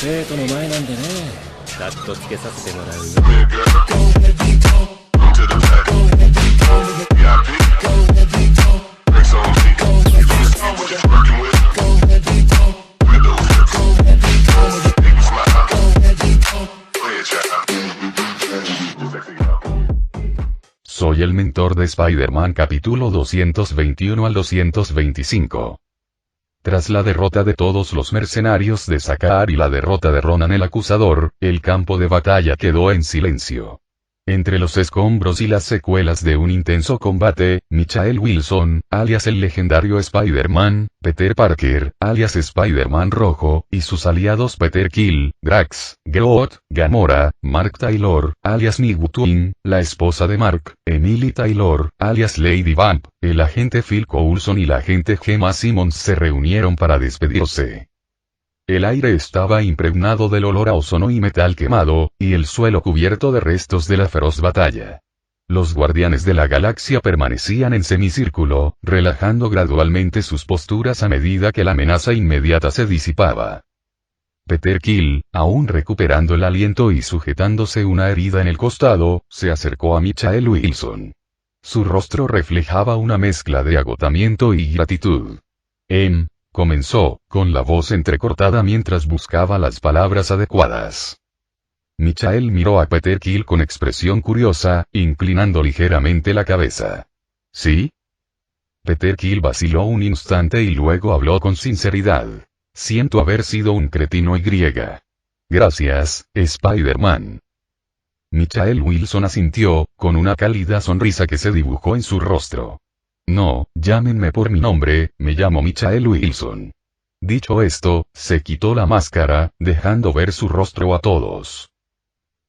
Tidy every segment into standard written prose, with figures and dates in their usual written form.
生徒の前なんでね。カットつけさせてもらうよ。Soy el mentor de Spider-Man capítulo 221 al 225. Tras la derrota de todos los mercenarios de Sakaar y la derrota de Ronan el Acusador, el campo de batalla quedó en silencio. Entre los escombros y las secuelas de un intenso combate, Michael Wilson, alias el legendario Spider-Man, Peter Parker, alias Spider-Man Rojo, y sus aliados Peter Quill, Drax, Groot, Gamora, Mark Taylor, alias Nigu Twin, la esposa de Mark, Emily Taylor, alias Lady Vamp, el agente Phil Coulson y la agente Gemma Simmons se reunieron para despedirse. El aire estaba impregnado del olor a ozono y metal quemado, y el suelo cubierto de restos de la feroz batalla. Los guardianes de la galaxia permanecían en semicírculo, relajando gradualmente sus posturas a medida que la amenaza inmediata se disipaba. Peter Quill, aún recuperando el aliento y sujetándose una herida en el costado, se acercó a Michael Wilson. Su rostro reflejaba una mezcla de agotamiento y gratitud. Comenzó, con la voz entrecortada mientras buscaba las palabras adecuadas. Michael miró a Peter Quill con expresión curiosa, inclinando ligeramente la cabeza. ¿Sí? Peter Quill vaciló un instante y luego habló con sinceridad. Siento haber sido un cretino y griega. Gracias, Spider-Man. Michael Wilson asintió, con una cálida sonrisa que se dibujó en su rostro. No, llámenme por mi nombre, me llamo Michael Wilson. Dicho esto, se quitó la máscara, dejando ver su rostro a todos.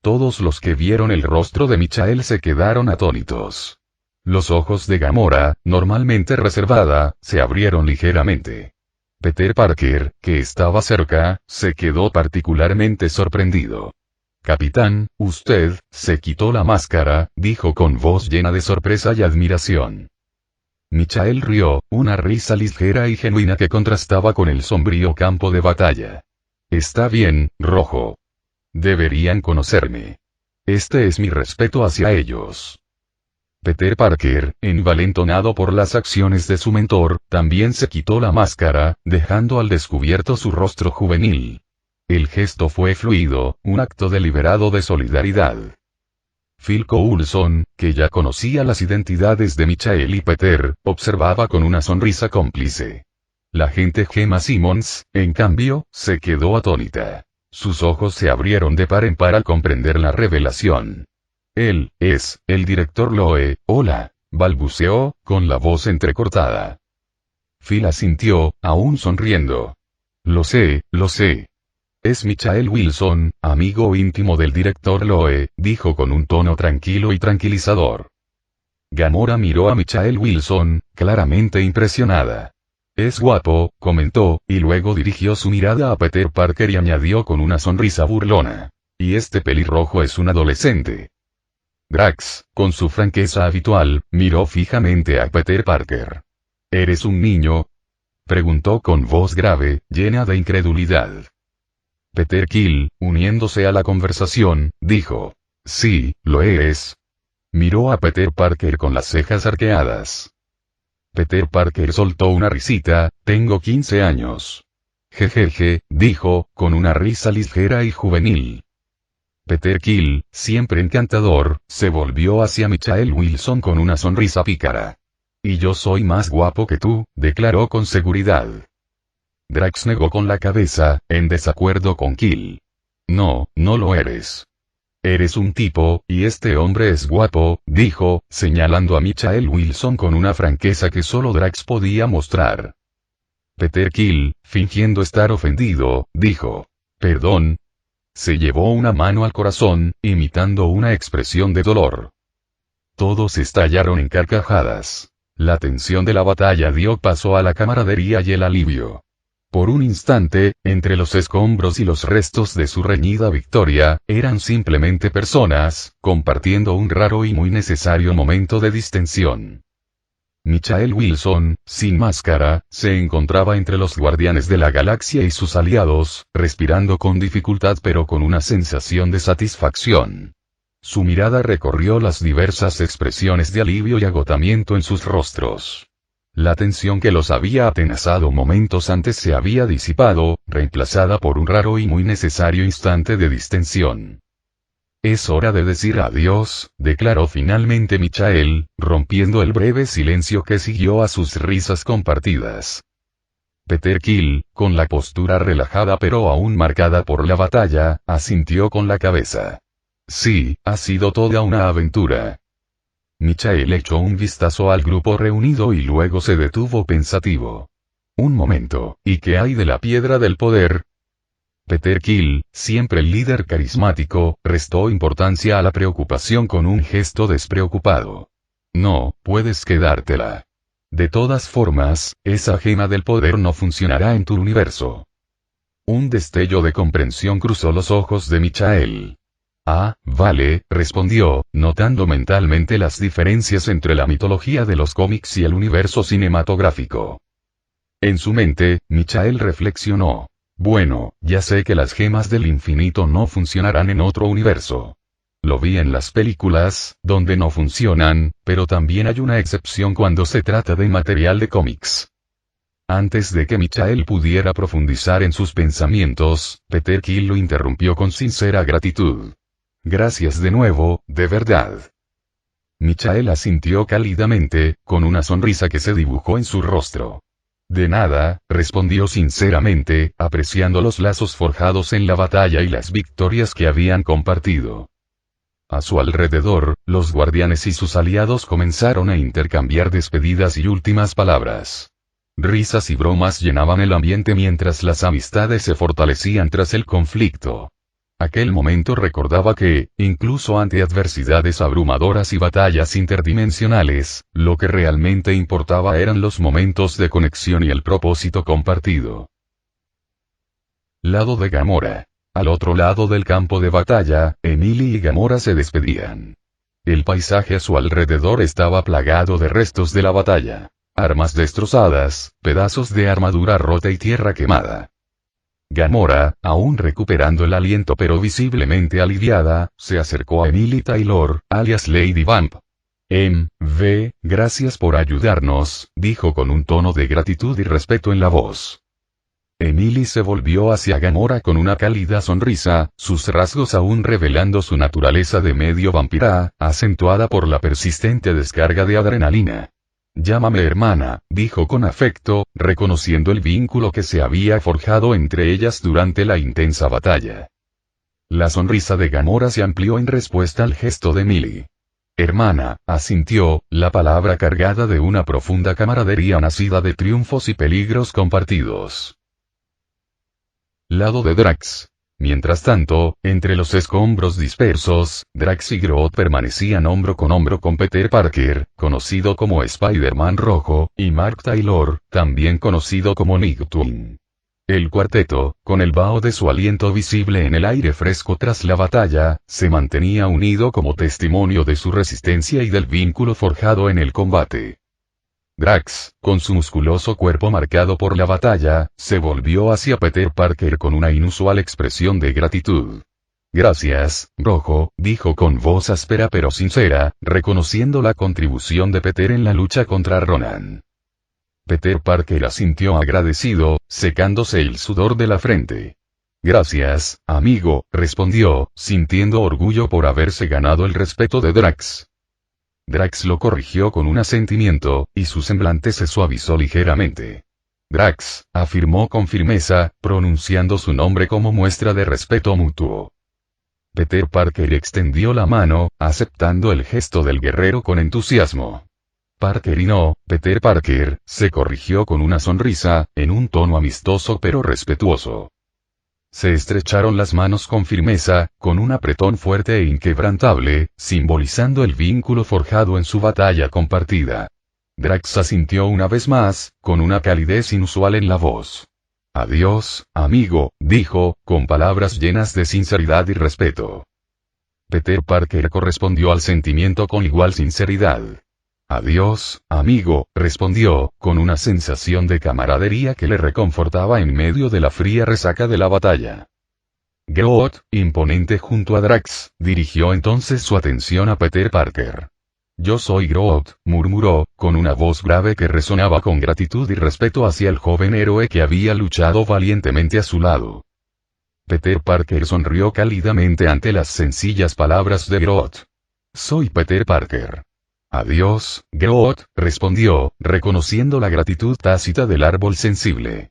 Todos los que vieron el rostro de Michael se quedaron atónitos. Los ojos de Gamora, normalmente reservada, se abrieron ligeramente. Peter Parker, que estaba cerca, se quedó particularmente sorprendido. Capitán, usted, se quitó la máscara, dijo con voz llena de sorpresa y admiración. Michael rió, una risa ligera y genuina que contrastaba con el sombrío campo de batalla. Está bien, Rojo. Deberían conocerme. Este es mi respeto hacia ellos. Peter Parker, envalentonado por las acciones de su mentor, también se quitó la máscara, dejando al descubierto su rostro juvenil. El gesto fue fluido, un acto deliberado de solidaridad. Phil Coulson, que ya conocía las identidades de Michael y Peter, observaba con una sonrisa cómplice. La agente Gemma Simmons, en cambio, se quedó atónita. Sus ojos se abrieron de par en par al comprender la revelación. Él es el director Loe, hola, balbuceó, con la voz entrecortada. Phil asintió, aún sonriendo. Lo sé, lo sé. Es Michael Wilson, amigo íntimo del director Loe, dijo con un tono tranquilo y tranquilizador. Gamora miró a Michael Wilson, claramente impresionada. Es guapo, comentó, y luego dirigió su mirada a Peter Parker y añadió con una sonrisa burlona. Y este pelirrojo es un adolescente. Drax, con su franqueza habitual, miró fijamente a Peter Parker. ¿Eres un niño? Preguntó con voz grave, llena de incredulidad. Peter Quill, uniéndose a la conversación, dijo. Sí, lo eres. Miró a Peter Parker con las cejas arqueadas. Peter Parker soltó una risita, tengo 15 años. Jejeje, dijo, con una risa ligera y juvenil. Peter Quill, siempre encantador, se volvió hacia Michael Wilson con una sonrisa pícara. Y yo soy más guapo que tú, declaró con seguridad. Drax negó con la cabeza, en desacuerdo con Quill. No, no lo eres. Eres un tipo, y este hombre es guapo, dijo, señalando a Michael Wilson con una franqueza que solo Drax podía mostrar. Peter Quill, fingiendo estar ofendido, dijo. Perdón. Se llevó una mano al corazón, imitando una expresión de dolor. Todos estallaron en carcajadas. La tensión de la batalla dio paso a la camaradería y el alivio. Por un instante, entre los escombros y los restos de su reñida victoria, eran simplemente personas, compartiendo un raro y muy necesario momento de distensión. Michael Wilson, sin máscara, se encontraba entre los guardianes de la galaxia y sus aliados, respirando con dificultad pero con una sensación de satisfacción. Su mirada recorrió las diversas expresiones de alivio y agotamiento en sus rostros. La tensión que los había atenazado momentos antes se había disipado, reemplazada por un raro y muy necesario instante de distensión. «Es hora de decir adiós», declaró finalmente Michael, rompiendo el breve silencio que siguió a sus risas compartidas. Peter Quill, con la postura relajada pero aún marcada por la batalla, asintió con la cabeza. «Sí, ha sido toda una aventura». Michael echó un vistazo al grupo reunido y luego se detuvo pensativo. «Un momento, ¿y qué hay de la piedra del poder?» Peter Quill, siempre el líder carismático, restó importancia a la preocupación con un gesto despreocupado. «No, puedes quedártela. De todas formas, esa gema del poder no funcionará en tu universo». Un destello de comprensión cruzó los ojos de Michael. «Ah, vale», respondió, notando mentalmente las diferencias entre la mitología de los cómics y el universo cinematográfico. En su mente, Michael reflexionó. «Bueno, ya sé que las gemas del infinito no funcionarán en otro universo. Lo vi en las películas, donde no funcionan, pero también hay una excepción cuando se trata de material de cómics». Antes de que Michael pudiera profundizar en sus pensamientos, Peter Quill lo interrumpió con sincera gratitud. «Gracias de nuevo, de verdad». Michael asintió cálidamente, con una sonrisa que se dibujó en su rostro. «De nada», respondió sinceramente, apreciando los lazos forjados en la batalla y las victorias que habían compartido. A su alrededor, los guardianes y sus aliados comenzaron a intercambiar despedidas y últimas palabras. Risas y bromas llenaban el ambiente mientras las amistades se fortalecían tras el conflicto. Aquel momento recordaba que, incluso ante adversidades abrumadoras y batallas interdimensionales, lo que realmente importaba eran los momentos de conexión y el propósito compartido. Lado de Gamora. Al otro lado del campo de batalla, Emily y Gamora se despedían. El paisaje a su alrededor estaba plagado de restos de la batalla. Armas destrozadas, pedazos de armadura rota y tierra quemada. Gamora, aún recuperando el aliento pero visiblemente aliviada, se acercó a Emily Taylor, alias Lady Vamp. Gracias por ayudarnos», dijo con un tono de gratitud y respeto en la voz. Emily se volvió hacia Gamora con una cálida sonrisa, sus rasgos aún revelando su naturaleza de medio vampira, acentuada por la persistente descarga de adrenalina. «Llámame hermana», dijo con afecto, reconociendo el vínculo que se había forjado entre ellas durante la intensa batalla. La sonrisa de Gamora se amplió en respuesta al gesto de Emily. «Hermana», asintió, la palabra cargada de una profunda camaradería nacida de triunfos y peligros compartidos. Lado de Drax. Mientras tanto, entre los escombros dispersos, Drax y Groot permanecían hombro con Peter Parker, conocido como Spider-Man Rojo, y Mark Taylor, también conocido como Nicktoon. El cuarteto, con el vaho de su aliento visible en el aire fresco tras la batalla, se mantenía unido como testimonio de su resistencia y del vínculo forjado en el combate. Drax, con su musculoso cuerpo marcado por la batalla, se volvió hacia Peter Parker con una inusual expresión de gratitud. «Gracias, Rojo», dijo con voz áspera pero sincera, reconociendo la contribución de Peter en la lucha contra Ronan. Peter Parker asintió agradecido, secándose el sudor de la frente. «Gracias, amigo», respondió, sintiendo orgullo por haberse ganado el respeto de Drax. Drax lo corrigió con un asentimiento, y su semblante se suavizó ligeramente. «Drax», afirmó con firmeza, pronunciando su nombre como muestra de respeto mutuo. Peter Parker extendió la mano, aceptando el gesto del guerrero con entusiasmo. «Parker y no, Peter Parker», se corrigió con una sonrisa, en un tono amistoso pero respetuoso. Se estrecharon las manos con firmeza, con un apretón fuerte e inquebrantable, simbolizando el vínculo forjado en su batalla compartida. Drax asintió una vez más, con una calidez inusual en la voz. «Adiós, amigo», dijo, con palabras llenas de sinceridad y respeto. Peter Parker correspondió al sentimiento con igual sinceridad. Adiós, amigo, respondió, con una sensación de camaradería que le reconfortaba en medio de la fría resaca de la batalla. Groot, imponente junto a Drax, dirigió entonces su atención a Peter Parker. Yo soy Groot, murmuró, con una voz grave que resonaba con gratitud y respeto hacia el joven héroe que había luchado valientemente a su lado. Peter Parker sonrió cálidamente ante las sencillas palabras de Groot. Soy Peter Parker. Adiós, Groot, respondió, reconociendo la gratitud tácita del árbol sensible.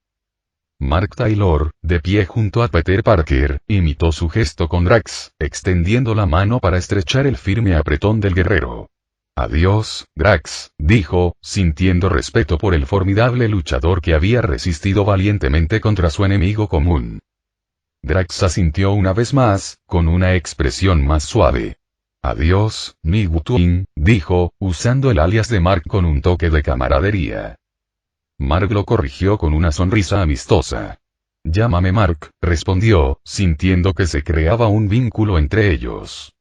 Mark Taylor, de pie junto a Peter Parker, imitó su gesto con Drax, extendiendo la mano para estrechar el firme apretón del guerrero. Adiós, Drax, dijo, sintiendo respeto por el formidable luchador que había resistido valientemente contra su enemigo común. Drax asintió una vez más, con una expresión más suave. Adiós, Nightwing, dijo, usando el alias de Mark con un toque de camaradería. Mark lo corrigió con una sonrisa amistosa. Llámame Mark, respondió, sintiendo que se creaba un vínculo entre ellos.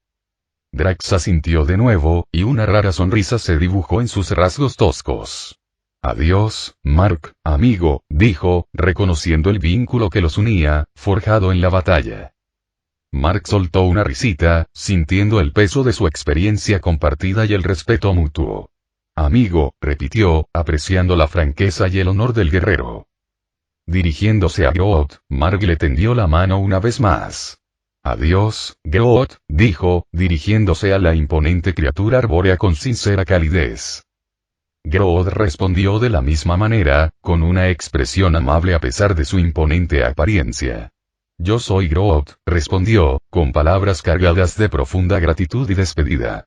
Drax asintió de nuevo, y una rara sonrisa se dibujó en sus rasgos toscos. Adiós, Mark, amigo, dijo, reconociendo el vínculo que los unía, forjado en la batalla. Mark soltó una risita, sintiendo el peso de su experiencia compartida y el respeto mutuo. Amigo, repitió, apreciando la franqueza y el honor del guerrero. Dirigiéndose a Groot, Mark le tendió la mano una vez más. Adiós, Groot, dijo, dirigiéndose a la imponente criatura arbórea con sincera calidez. Groot respondió de la misma manera, con una expresión amable a pesar de su imponente apariencia. Yo soy Groot, respondió, con palabras cargadas de profunda gratitud y despedida.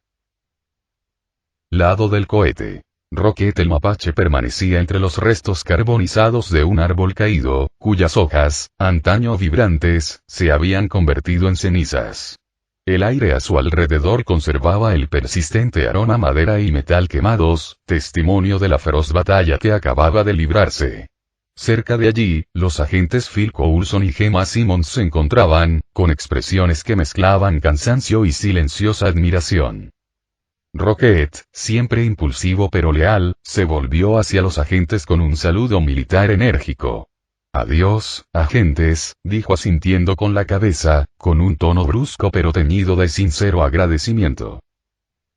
Lado del cohete. Rocket el mapache permanecía entre los restos carbonizados de un árbol caído, cuyas hojas, antaño vibrantes, se habían convertido en cenizas. El aire a su alrededor conservaba el persistente aroma a madera y metal quemados, testimonio de la feroz batalla que acababa de librarse. Cerca de allí, los agentes Phil Coulson y Gemma Simmons se encontraban, con expresiones que mezclaban cansancio y silenciosa admiración. Rocket, siempre impulsivo pero leal, se volvió hacia los agentes con un saludo militar enérgico. Adiós, agentes, dijo asintiendo con la cabeza, con un tono brusco pero teñido de sincero agradecimiento.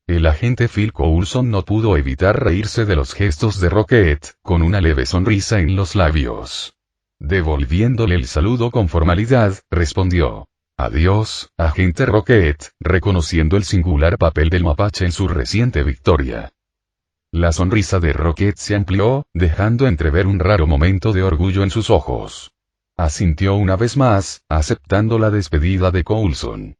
El agente Phil Coulson no pudo evitar reírse de los gestos de Rocket, con una leve sonrisa en los labios. Devolviéndole el saludo con formalidad, respondió. Adiós, agente Rocket, reconociendo el singular papel del mapache en su reciente victoria. La sonrisa de Rocket se amplió, dejando entrever un raro momento de orgullo en sus ojos. Asintió una vez más, aceptando la despedida de Coulson.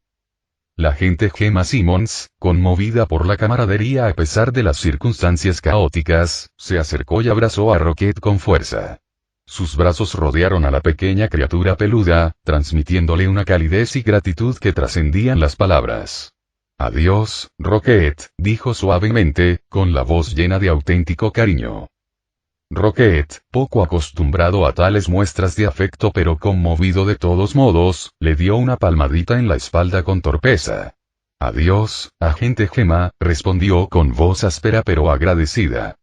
La agente Gemma Simmons, conmovida por la camaradería a pesar de las circunstancias caóticas, se acercó y abrazó a Rocket con fuerza. Sus brazos rodearon a la pequeña criatura peluda, transmitiéndole una calidez y gratitud que trascendían las palabras. Adiós, Rocket, dijo suavemente, con la voz llena de auténtico cariño. Rocket, poco acostumbrado a tales muestras de afecto pero conmovido de todos modos, le dio una palmadita en la espalda con torpeza. Adiós, agente Gemma, respondió con voz áspera pero agradecida.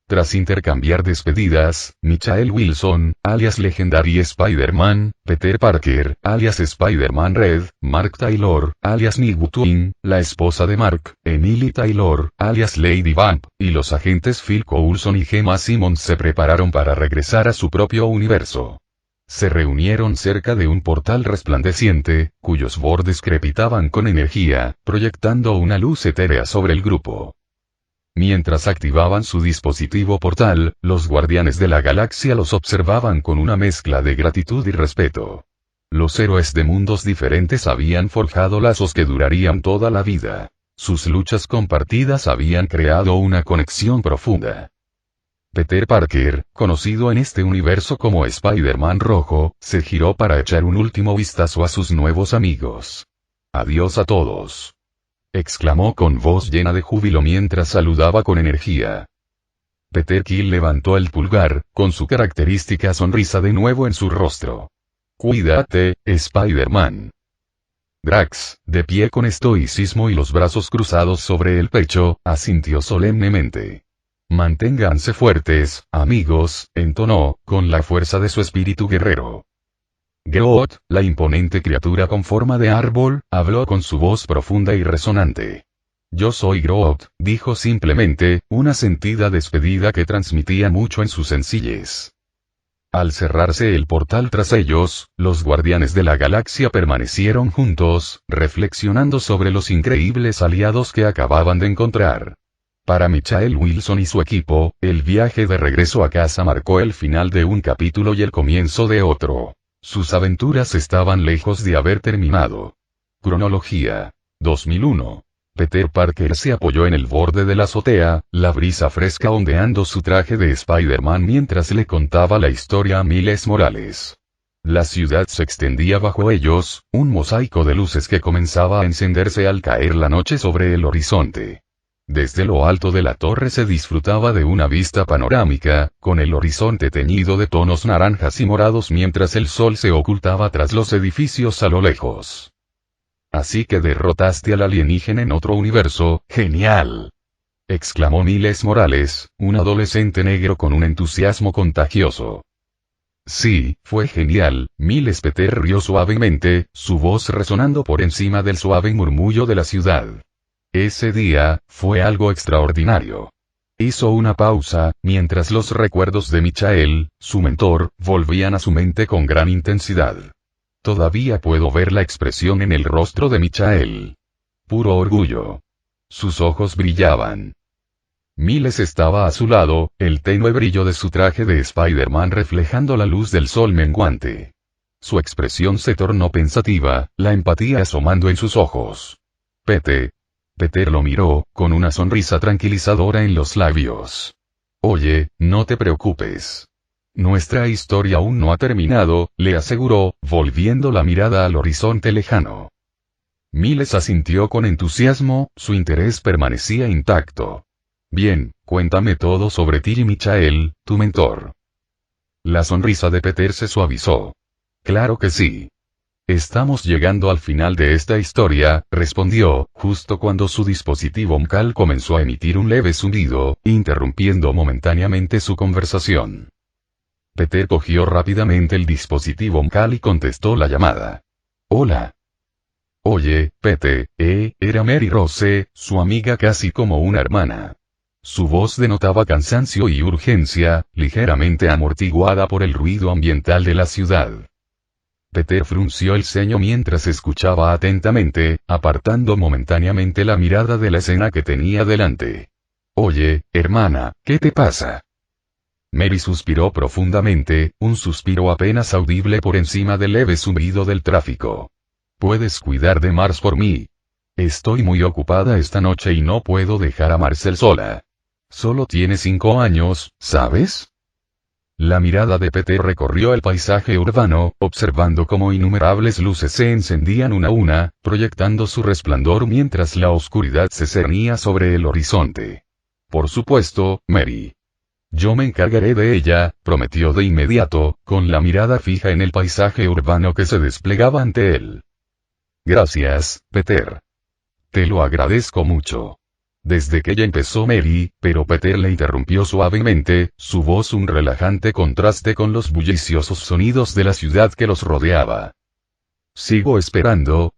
Tras intercambiar despedidas, Michael Wilson, alias Legendary Spider-Man, Peter Parker, alias Spider-Man Red, Mark Taylor, alias Nightwing, la esposa de Mark, Emily Taylor, alias Lady Vamp, y los agentes Phil Coulson y Gemma Simmons se prepararon para regresar a su propio universo. Se reunieron cerca de un portal resplandeciente, cuyos bordes crepitaban con energía, proyectando una luz etérea sobre el grupo. Mientras activaban su dispositivo portal, los guardianes de la galaxia los observaban con una mezcla de gratitud y respeto. Los héroes de mundos diferentes habían forjado lazos que durarían toda la vida. Sus luchas compartidas habían creado una conexión profunda. Peter Parker, conocido en este universo como Spider-Man Rojo, se giró para echar un último vistazo a sus nuevos amigos. Adiós a todos. Exclamó con voz llena de júbilo mientras saludaba con energía. Peter Quill levantó el pulgar, con su característica sonrisa de nuevo en su rostro. Cuídate, Spider-Man. Drax, de pie con estoicismo y los brazos cruzados sobre el pecho, asintió solemnemente. Manténganse fuertes, amigos, entonó, con la fuerza de su espíritu guerrero. Groot, la imponente criatura con forma de árbol, habló con su voz profunda y resonante. Yo soy Groot, dijo simplemente, una sentida despedida que transmitía mucho en su sencillez. Al cerrarse el portal tras ellos, los guardianes de la galaxia permanecieron juntos, reflexionando sobre los increíbles aliados que acababan de encontrar. Para Michael Wilson y su equipo, el viaje de regreso a casa marcó el final de un capítulo y el comienzo de otro. Sus aventuras estaban lejos de haber terminado. Cronología. 2001. Peter Parker se apoyó en el borde de la azotea, la brisa fresca ondeando su traje de Spider-Man mientras le contaba la historia a Miles Morales. La ciudad se extendía bajo ellos, un mosaico de luces que comenzaba a encenderse al caer la noche sobre el horizonte. Desde lo alto de la torre se disfrutaba de una vista panorámica, con el horizonte teñido de tonos naranjas y morados mientras el sol se ocultaba tras los edificios a lo lejos. Así que derrotaste al alienígena en otro universo, ¡genial!, exclamó Miles Morales, un adolescente negro con un entusiasmo contagioso. Sí, fue genial, Miles. Peter rió suavemente, su voz resonando por encima del suave murmullo de la ciudad. Ese día, fue algo extraordinario. Hizo una pausa, mientras los recuerdos de Michael, su mentor, volvían a su mente con gran intensidad. Todavía puedo ver la expresión en el rostro de Michael. Puro orgullo. Sus ojos brillaban. Miles estaba a su lado, el tenue brillo de su traje de Spider-Man reflejando la luz del sol menguante. Su expresión se tornó pensativa, la empatía asomando en sus ojos. Peter lo miró, con una sonrisa tranquilizadora en los labios. Oye, no te preocupes. Nuestra historia aún no ha terminado, le aseguró, volviendo la mirada al horizonte lejano. Miles asintió con entusiasmo, su interés permanecía intacto. Bien, cuéntame todo sobre ti y Michael, tu mentor. La sonrisa de Peter se suavizó. Claro que sí. Estamos llegando al final de esta historia, respondió, justo cuando su dispositivo vocal comenzó a emitir un leve zumbido, interrumpiendo momentáneamente su conversación. Peter cogió rápidamente el dispositivo vocal y contestó la llamada. Hola. Oye, Pete, era Mary Rose, su amiga casi como una hermana. Su voz denotaba cansancio y urgencia, ligeramente amortiguada por el ruido ambiental de la ciudad. Peter frunció el ceño mientras escuchaba atentamente, apartando momentáneamente la mirada de la escena que tenía delante. Oye, hermana, ¿qué te pasa? Mary suspiró profundamente, un suspiro apenas audible por encima del leve zumbido del tráfico. ¿Puedes cuidar de Mars por mí? Estoy muy ocupada esta noche y no puedo dejar a Marcel sola. Solo tiene 5 años, ¿sabes? La mirada de Peter recorrió el paisaje urbano, observando cómo innumerables luces se encendían una a una, proyectando su resplandor mientras la oscuridad se cernía sobre el horizonte. Por supuesto, Mary. Yo me encargaré de ella, prometió de inmediato, con la mirada fija en el paisaje urbano que se desplegaba ante él. Gracias, Peter. Te lo agradezco mucho. Desde que ella empezó Mary, pero Peter le interrumpió suavemente, su voz un relajante contraste con los bulliciosos sonidos de la ciudad que los rodeaba. Sigo esperando,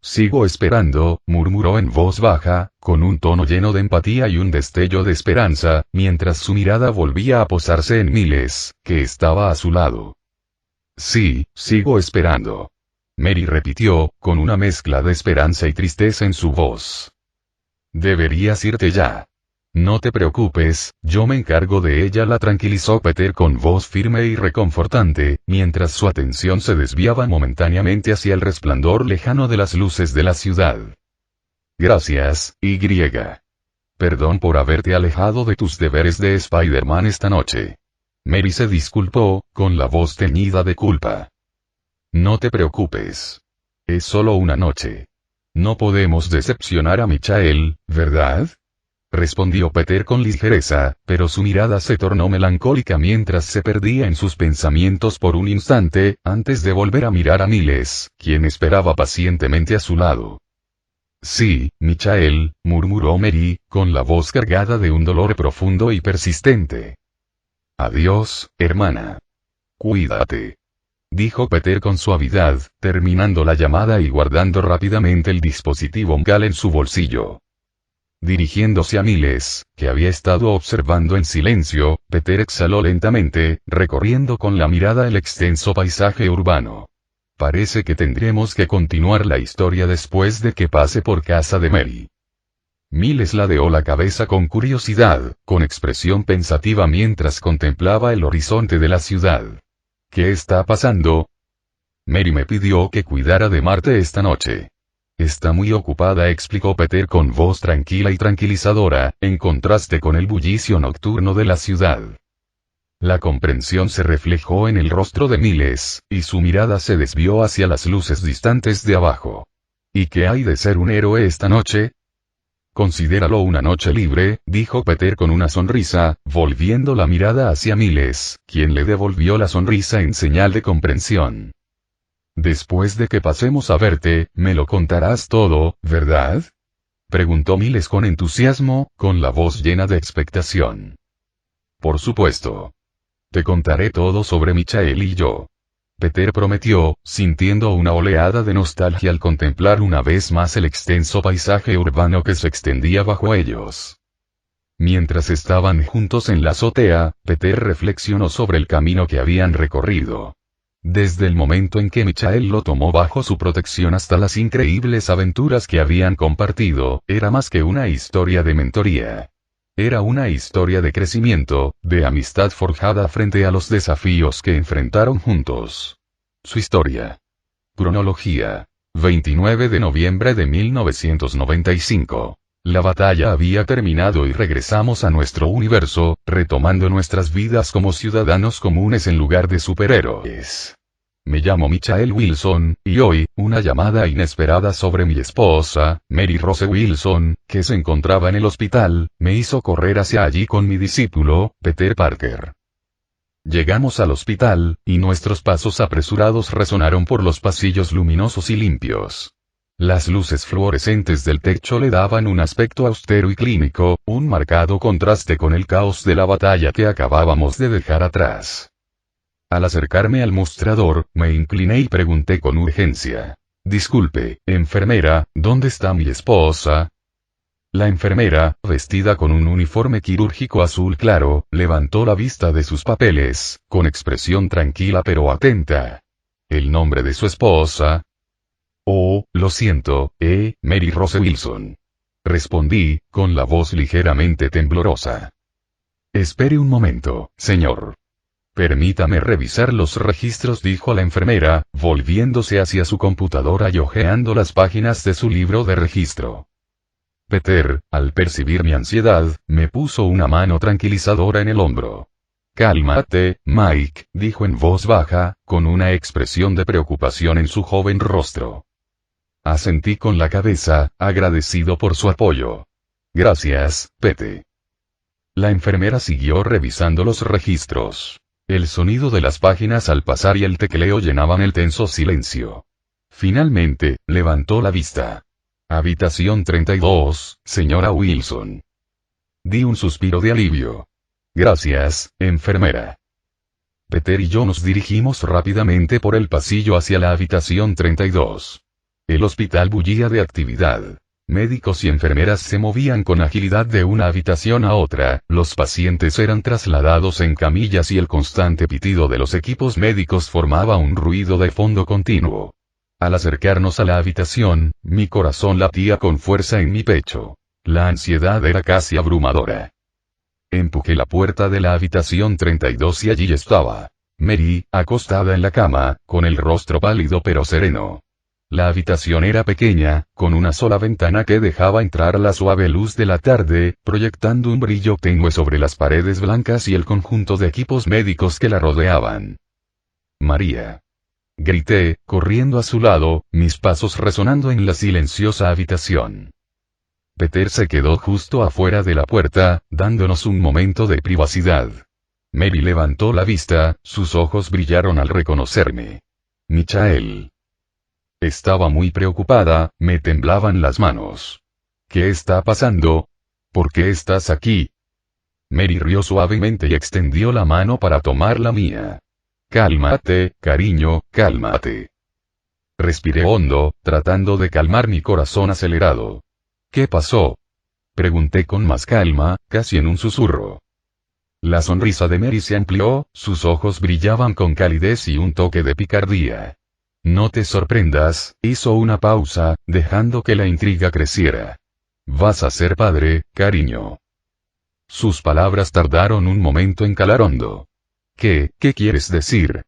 murmuró en voz baja, con un tono lleno de empatía y un destello de esperanza, mientras su mirada volvía a posarse en Miles, que estaba a su lado. Sí, sigo esperando. Mary repitió, con una mezcla de esperanza y tristeza en su voz. Deberías irte ya. No te preocupes, yo me encargo de ella, la tranquilizó Peter con voz firme y reconfortante, mientras su atención se desviaba momentáneamente hacia el resplandor lejano de las luces de la ciudad. Gracias, Y. Perdón por haberte alejado de tus deberes de Spider-Man esta noche. Mary se disculpó, con la voz teñida de culpa. No te preocupes. Es solo una noche. No podemos decepcionar a Michael, ¿verdad? respondió Peter con ligereza, pero su mirada se tornó melancólica mientras se perdía en sus pensamientos por un instante, antes de volver a mirar a Miles, quien esperaba pacientemente a su lado. Sí, Michael, murmuró Mary, con la voz cargada de un dolor profundo y persistente. Adiós, hermana. Cuídate. Dijo Peter con suavidad, terminando la llamada y guardando rápidamente el dispositivo vocal en su bolsillo. Dirigiéndose a Miles, que había estado observando en silencio, Peter exhaló lentamente, recorriendo con la mirada el extenso paisaje urbano. Parece que tendremos que continuar la historia después de que pase por casa de Mary. Miles ladeó la cabeza con curiosidad, con expresión pensativa mientras contemplaba el horizonte de la ciudad. ¿Qué está pasando? Mary me pidió que cuidara de Marte esta noche. Está muy ocupada, explicó Peter con voz tranquila y tranquilizadora, en contraste con el bullicio nocturno de la ciudad. La comprensión se reflejó en el rostro de Miles, y su mirada se desvió hacia las luces distantes de abajo. ¿Y qué hay de ser un héroe esta noche? Considéralo una noche libre, dijo Peter con una sonrisa, volviendo la mirada hacia Miles, quien le devolvió la sonrisa en señal de comprensión. Después de que pasemos a verte, me lo contarás todo, ¿verdad? Preguntó Miles con entusiasmo, con la voz llena de expectación. Por supuesto. Te contaré todo sobre Michael y yo. Peter prometió, sintiendo una oleada de nostalgia al contemplar una vez más el extenso paisaje urbano que se extendía bajo ellos. Mientras estaban juntos en la azotea, Peter reflexionó sobre el camino que habían recorrido. Desde el momento en que Michael lo tomó bajo su protección hasta las increíbles aventuras que habían compartido, era más que una historia de mentoría. Era una historia de crecimiento, de amistad forjada frente a los desafíos que enfrentaron juntos. Su historia. Cronología. 29 de noviembre de 1995. La batalla había terminado y regresamos a nuestro universo, retomando nuestras vidas como ciudadanos comunes en lugar de superhéroes. Me llamo Michael Wilson, y hoy, una llamada inesperada sobre mi esposa, Mary Rose Wilson, que se encontraba en el hospital, me hizo correr hacia allí con mi discípulo, Peter Parker. Llegamos al hospital, y nuestros pasos apresurados resonaron por los pasillos luminosos y limpios. Las luces fluorescentes del techo le daban un aspecto austero y clínico, un marcado contraste con el caos de la batalla que acabábamos de dejar atrás. Al acercarme al mostrador, me incliné y pregunté con urgencia. Disculpe, enfermera, ¿dónde está mi esposa? La enfermera, vestida con un uniforme quirúrgico azul claro, levantó la vista de sus papeles, con expresión tranquila pero atenta. ¿El nombre de su esposa? Oh, lo siento, Mary Rose Wilson. Respondí, con la voz ligeramente temblorosa. Espere un momento, señor. Permítame revisar los registros, dijo la enfermera, volviéndose hacia su computadora y hojeando las páginas de su libro de registro. Peter, al percibir mi ansiedad, me puso una mano tranquilizadora en el hombro. Cálmate, Mike, dijo en voz baja, con una expresión de preocupación en su joven rostro. Asentí con la cabeza, agradecido por su apoyo. Gracias, Pete. La enfermera siguió revisando los registros. El sonido de las páginas al pasar y el tecleo llenaban el tenso silencio. Finalmente, levantó la vista. Habitación 32, señora Wilson. Di un suspiro de alivio. Gracias, enfermera. Peter y yo nos dirigimos rápidamente por el pasillo hacia la habitación 32. El hospital bullía de actividad. Médicos y enfermeras se movían con agilidad de una habitación a otra, los pacientes eran trasladados en camillas y el constante pitido de los equipos médicos formaba un ruido de fondo continuo. Al acercarnos a la habitación, mi corazón latía con fuerza en mi pecho. La ansiedad era casi abrumadora. Empujé la puerta de la habitación 32 y allí estaba Mary, acostada en la cama, con el rostro pálido pero sereno. La habitación era pequeña, con una sola ventana que dejaba entrar la suave luz de la tarde, proyectando un brillo tenue sobre las paredes blancas y el conjunto de equipos médicos que la rodeaban. María. Grité, corriendo a su lado, mis pasos resonando en la silenciosa habitación. Peter se quedó justo afuera de la puerta, dándonos un momento de privacidad. Mary levantó la vista, sus ojos brillaron al reconocerme. Michael. Estaba muy preocupada, me temblaban las manos. ¿Qué está pasando? ¿Por qué estás aquí? Mary rió suavemente y extendió la mano para tomar la mía. Cálmate, cariño, cálmate. Respiré hondo, tratando de calmar mi corazón acelerado. ¿Qué pasó? Pregunté con más calma, casi en un susurro. La sonrisa de Mary se amplió, sus ojos brillaban con calidez y un toque de picardía. No te sorprendas, hizo una pausa, dejando que la intriga creciera. Vas a ser padre, cariño. Sus palabras tardaron un momento en calar hondo. ¿Qué quieres decir?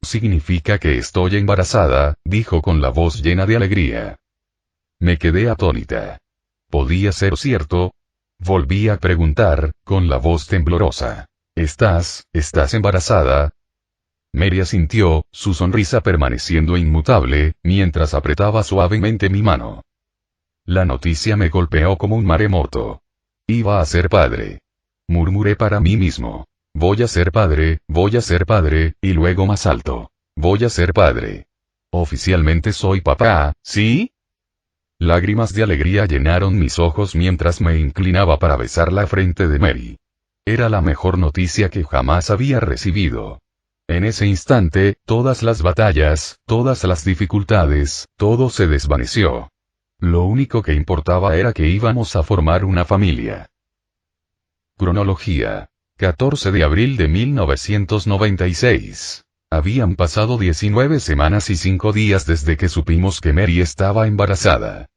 Significa que estoy embarazada, dijo con la voz llena de alegría. Me quedé atónita. ¿Podía ser cierto? Volví a preguntar, con la voz temblorosa. ¿Estás embarazada? Mary asintió, su sonrisa permaneciendo inmutable, mientras apretaba suavemente mi mano. La noticia me golpeó como un maremoto. Iba a ser padre. Murmuré para mí mismo. Voy a ser padre, y luego más alto. Voy a ser padre. Oficialmente soy papá, ¿sí? Lágrimas de alegría llenaron mis ojos mientras me inclinaba para besar la frente de Mary. Era la mejor noticia que jamás había recibido. En ese instante, todas las batallas, todas las dificultades, todo se desvaneció. Lo único que importaba era que íbamos a formar una familia. Cronología. 14 de abril de 1996. Habían pasado 19 semanas y 5 días desde que supimos que Mary estaba embarazada.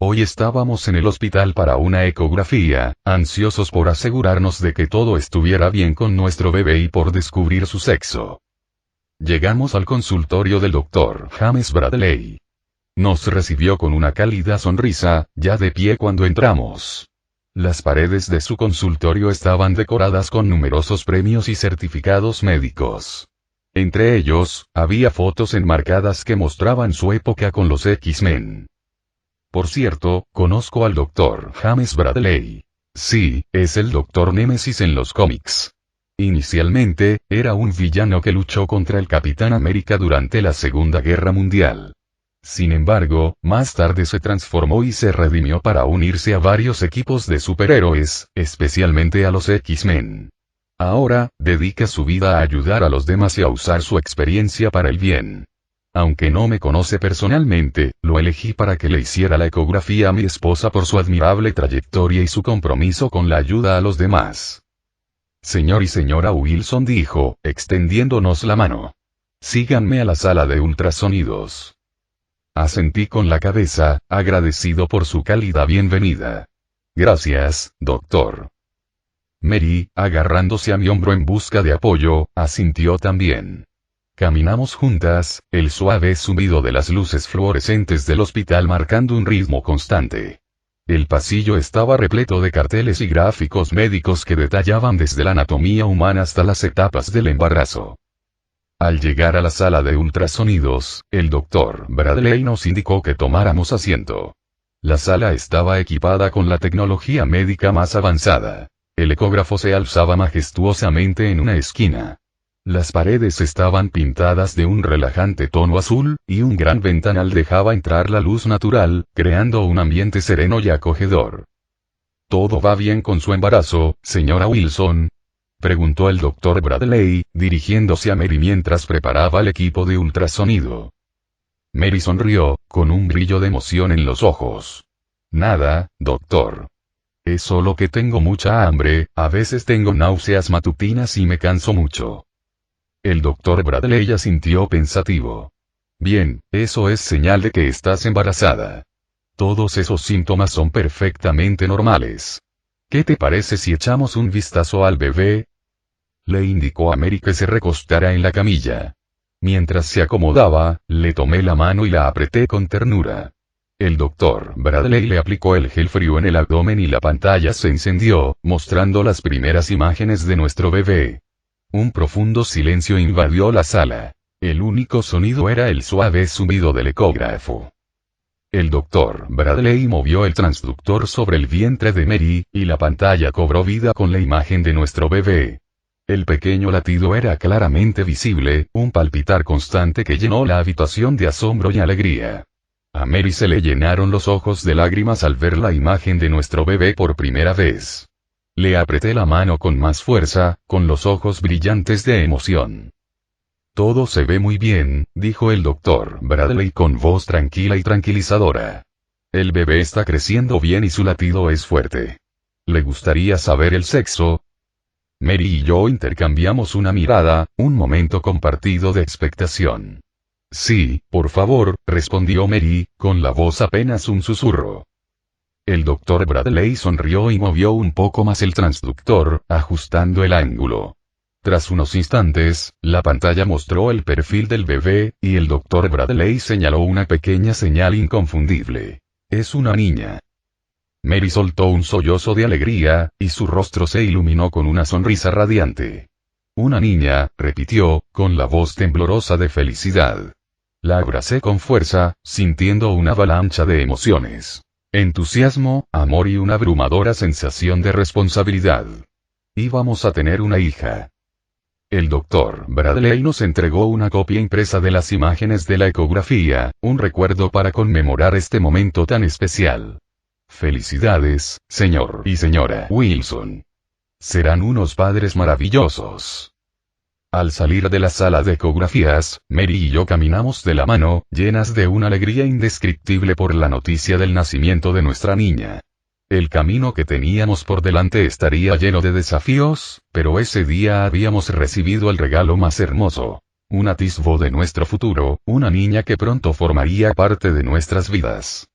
Hoy estábamos en el hospital para una ecografía, ansiosos por asegurarnos de que todo estuviera bien con nuestro bebé y por descubrir su sexo. Llegamos al consultorio del Dr. James Bradley. Nos recibió con una cálida sonrisa, ya de pie cuando entramos. Las paredes de su consultorio estaban decoradas con numerosos premios y certificados médicos. Entre ellos, había fotos enmarcadas que mostraban su época con los X-Men. Por cierto, conozco al Dr. James Bradley. Sí, es el Dr. Némesis en los cómics. Inicialmente, era un villano que luchó contra el Capitán América durante la Segunda Guerra Mundial. Sin embargo, más tarde se transformó y se redimió para unirse a varios equipos de superhéroes, especialmente a los X-Men. Ahora, dedica su vida a ayudar a los demás y a usar su experiencia para el bien. Aunque no me conoce personalmente, lo elegí para que le hiciera la ecografía a mi esposa por su admirable trayectoria y su compromiso con la ayuda a los demás. Señor y señora Wilson dijo, extendiéndonos la mano. Síganme a la sala de ultrasonidos. Asentí con la cabeza, agradecido por su cálida bienvenida. Gracias, doctor. Mary, agarrándose a mi hombro en busca de apoyo, asintió también. Caminamos juntas, el suave zumbido de las luces fluorescentes del hospital marcando un ritmo constante. El pasillo estaba repleto de carteles y gráficos médicos que detallaban desde la anatomía humana hasta las etapas del embarazo. Al llegar a la sala de ultrasonidos, el Dr. Bradley nos indicó que tomáramos asiento. La sala estaba equipada con la tecnología médica más avanzada. El ecógrafo se alzaba majestuosamente en una esquina. Las paredes estaban pintadas de un relajante tono azul, y un gran ventanal dejaba entrar la luz natural, creando un ambiente sereno y acogedor. ¿Todo va bien con su embarazo, señora Wilson?, preguntó el Dr. Bradley, dirigiéndose a Mary mientras preparaba el equipo de ultrasonido. Mary sonrió, con un brillo de emoción en los ojos. Nada, doctor. Es solo que tengo mucha hambre, a veces tengo náuseas matutinas y me canso mucho. El Dr. Bradley asintió pensativo. Bien, eso es señal de que estás embarazada. Todos esos síntomas son perfectamente normales. ¿Qué te parece si echamos un vistazo al bebé? Le indicó a Mary que se recostara en la camilla. Mientras se acomodaba, le tomé la mano y la apreté con ternura. El Dr. Bradley le aplicó el gel frío en el abdomen y la pantalla se encendió, mostrando las primeras imágenes de nuestro bebé. Un profundo silencio invadió la sala. El único sonido era el suave zumbido del ecógrafo. El doctor Bradley movió el transductor sobre el vientre de Mary, y la pantalla cobró vida con la imagen de nuestro bebé. El pequeño latido era claramente visible, un palpitar constante que llenó la habitación de asombro y alegría. A Mary se le llenaron los ojos de lágrimas al ver la imagen de nuestro bebé por primera vez. Le apreté la mano con más fuerza, con los ojos brillantes de emoción. Todo se ve muy bien, dijo el doctor Bradley con voz tranquila y tranquilizadora. El bebé está creciendo bien y su latido es fuerte. ¿Le gustaría saber el sexo? Mary y yo intercambiamos una mirada, un momento compartido de expectación. Sí, por favor, respondió Mary, con la voz apenas un susurro. El doctor Bradley sonrió y movió un poco más el transductor, ajustando el ángulo. Tras unos instantes, la pantalla mostró el perfil del bebé, y el doctor Bradley señaló una pequeña señal inconfundible. Es una niña. Mary soltó un sollozo de alegría, y su rostro se iluminó con una sonrisa radiante. Una niña, repitió, con la voz temblorosa de felicidad. La abracé con fuerza, sintiendo una avalancha de emociones. Entusiasmo, amor y una abrumadora sensación de responsabilidad. Íbamos a tener una hija. El doctor Bradley nos entregó una copia impresa de las imágenes de la ecografía, un recuerdo para conmemorar este momento tan especial. Felicidades, señor y señora Wilson. Serán unos padres maravillosos. Al salir de la sala de ecografías, Mary y yo caminamos de la mano, llenas de una alegría indescriptible por la noticia del nacimiento de nuestra niña. El camino que teníamos por delante estaría lleno de desafíos, pero ese día habíamos recibido el regalo más hermoso. Un atisbo de nuestro futuro, una niña que pronto formaría parte de nuestras vidas.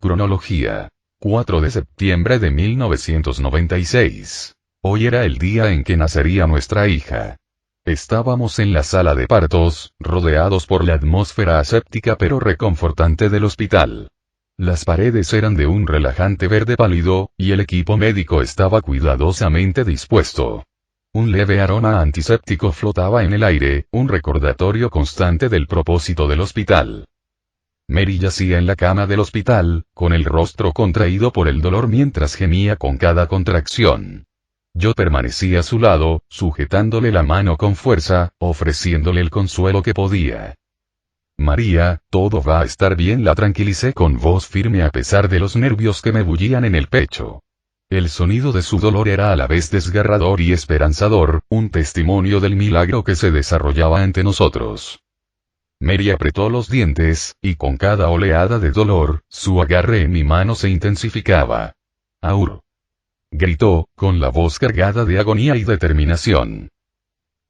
Cronología. 4 de septiembre de 1996. Hoy era el día en que nacería nuestra hija. Estábamos en la sala de partos, rodeados por la atmósfera aséptica pero reconfortante del hospital. Las paredes eran de un relajante verde pálido, y el equipo médico estaba cuidadosamente dispuesto. Un leve aroma antiséptico flotaba en el aire, un recordatorio constante del propósito del hospital. Mary yacía en la cama del hospital, con el rostro contraído por el dolor mientras gemía con cada contracción. Yo permanecí a su lado, sujetándole la mano con fuerza, ofreciéndole el consuelo que podía. María, todo va a estar bien, la tranquilicé con voz firme a pesar de los nervios que me bullían en el pecho. El sonido de su dolor era a la vez desgarrador y esperanzador, un testimonio del milagro que se desarrollaba ante nosotros. Mary apretó los dientes, y con cada oleada de dolor, su agarre en mi mano se intensificaba. ¡Aur! Gritó, con la voz cargada de agonía y determinación.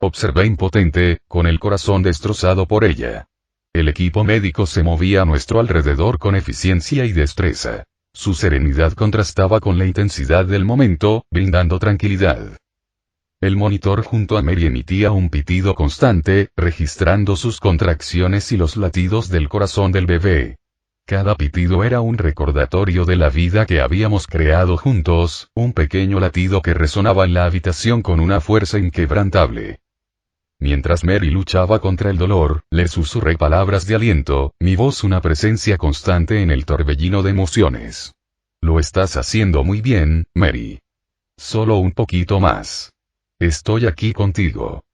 Observé impotente, con el corazón destrozado por ella. El equipo médico se movía a nuestro alrededor con eficiencia y destreza. Su serenidad contrastaba con la intensidad del momento, brindando tranquilidad. El monitor junto a Mary emitía un pitido constante, registrando sus contracciones y los latidos del corazón del bebé. Cada pitido era un recordatorio de la vida que habíamos creado juntos, un pequeño latido que resonaba en la habitación con una fuerza inquebrantable. Mientras Mary luchaba contra el dolor, le susurré palabras de aliento, mi voz una presencia constante en el torbellino de emociones. Lo estás haciendo muy bien, Mary. Solo un poquito más. Estoy aquí contigo.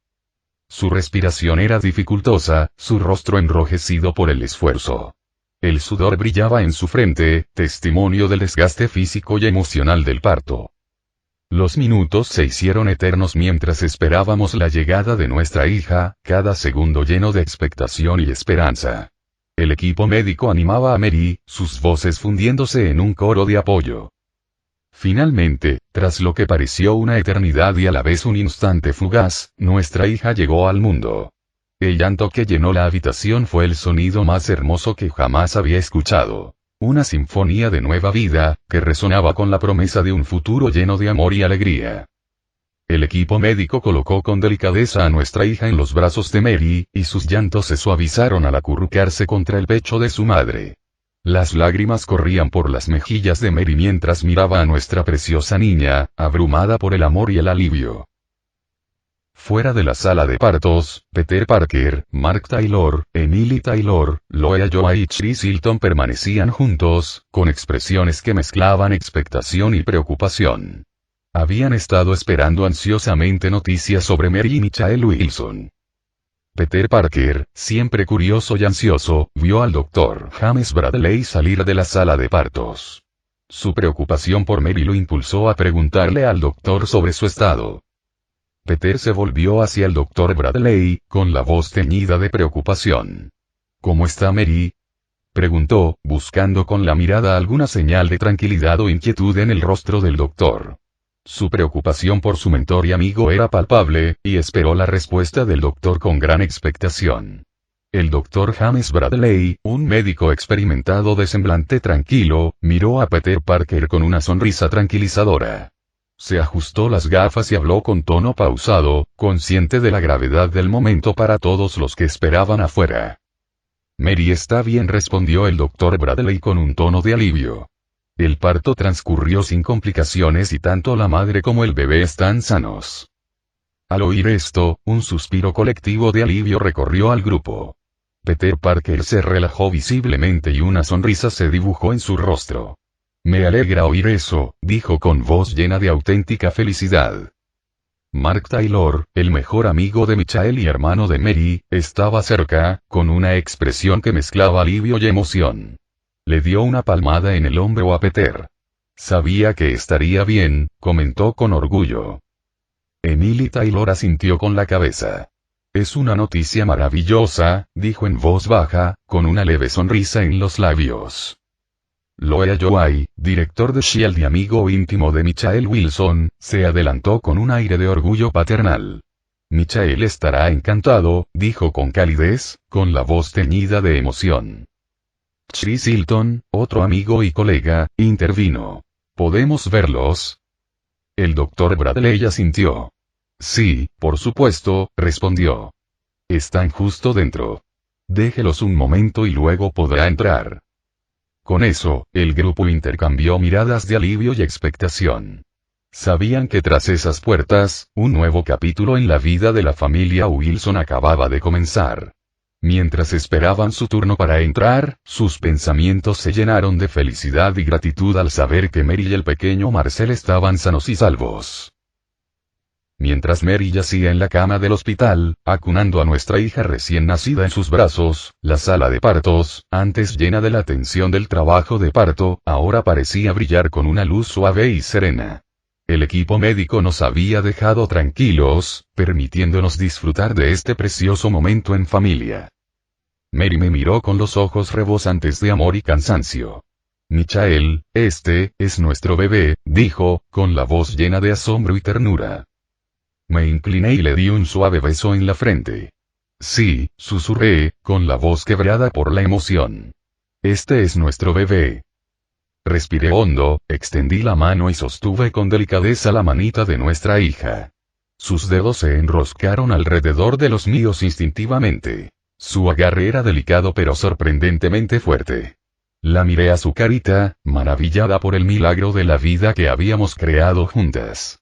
Su respiración era dificultosa, su rostro enrojecido por el esfuerzo. El sudor brillaba en su frente, testimonio del desgaste físico y emocional del parto. Los minutos se hicieron eternos mientras esperábamos la llegada de nuestra hija, cada segundo lleno de expectación y esperanza. El equipo médico animaba a Mary, sus voces fundiéndose en un coro de apoyo. Finalmente, tras lo que pareció una eternidad y a la vez un instante fugaz, nuestra hija llegó al mundo. El llanto que llenó la habitación fue el sonido más hermoso que jamás había escuchado. Una sinfonía de nueva vida, que resonaba con la promesa de un futuro lleno de amor y alegría. El equipo médico colocó con delicadeza a nuestra hija en los brazos de Mary, y sus llantos se suavizaron al acurrucarse contra el pecho de su madre. Las lágrimas corrían por las mejillas de Mary mientras miraba a nuestra preciosa niña, abrumada por el amor y el alivio. Fuera de la sala de partos, Peter Parker, Mark Taylor, Emily Taylor, Loea Joy y Chris Hilton permanecían juntos, con expresiones que mezclaban expectación y preocupación. Habían estado esperando ansiosamente noticias sobre Mary y Michael Wilson. Peter Parker, siempre curioso y ansioso, vio al Dr. James Bradley salir de la sala de partos. Su preocupación por Mary lo impulsó a preguntarle al doctor sobre su estado. Peter se volvió hacia el Dr. Bradley, con la voz teñida de preocupación. ¿Cómo está Mary?, preguntó, buscando con la mirada alguna señal de tranquilidad o inquietud en el rostro del doctor. Su preocupación por su mentor y amigo era palpable, y esperó la respuesta del doctor con gran expectación. El Dr. James Bradley, un médico experimentado de semblante tranquilo, miró a Peter Parker con una sonrisa tranquilizadora. Se ajustó las gafas y habló con tono pausado, consciente de la gravedad del momento para todos los que esperaban afuera. Mary está bien, respondió el Dr. Bradley con un tono de alivio. El parto transcurrió sin complicaciones y tanto la madre como el bebé están sanos. Al oír esto, un suspiro colectivo de alivio recorrió al grupo. Peter Parker se relajó visiblemente y una sonrisa se dibujó en su rostro. Me alegra oír eso, dijo con voz llena de auténtica felicidad. Mark Taylor, el mejor amigo de Michael y hermano de Mary, estaba cerca, con una expresión que mezclaba alivio y emoción. Le dio una palmada en el hombro a Peter. Sabía que estaría bien, comentó con orgullo. Emily Taylor asintió con la cabeza. Es una noticia maravillosa, dijo en voz baja, con una leve sonrisa en los labios. Loea Joy, director de S.H.I.E.L.D. y amigo íntimo de Michael Wilson, se adelantó con un aire de orgullo paternal. Michael estará encantado, dijo con calidez, con la voz teñida de emoción. Chris Hilton, otro amigo y colega, intervino. ¿Podemos verlos? El Dr. Bradley asintió. Sí, por supuesto, respondió. Están justo dentro. Déjelos un momento y luego podrá entrar. Con eso, el grupo intercambió miradas de alivio y expectación. Sabían que tras esas puertas, un nuevo capítulo en la vida de la familia Wilson acababa de comenzar. Mientras esperaban su turno para entrar, sus pensamientos se llenaron de felicidad y gratitud al saber que Mary y el pequeño Marcel estaban sanos y salvos. Mientras Mary yacía en la cama del hospital, acunando a nuestra hija recién nacida en sus brazos, la sala de partos, antes llena de la tensión del trabajo de parto, ahora parecía brillar con una luz suave y serena. El equipo médico nos había dejado tranquilos, permitiéndonos disfrutar de este precioso momento en familia. Mary me miró con los ojos rebosantes de amor y cansancio. Michael, este, es nuestro bebé, dijo, con la voz llena de asombro y ternura. Me incliné y le di un suave beso en la frente. Sí, susurré, con la voz quebrada por la emoción. Este es nuestro bebé. Respiré hondo, extendí la mano y sostuve con delicadeza la manita de nuestra hija. Sus dedos se enroscaron alrededor de los míos instintivamente. Su agarre era delicado pero sorprendentemente fuerte. La miré a su carita, maravillada por el milagro de la vida que habíamos creado juntas.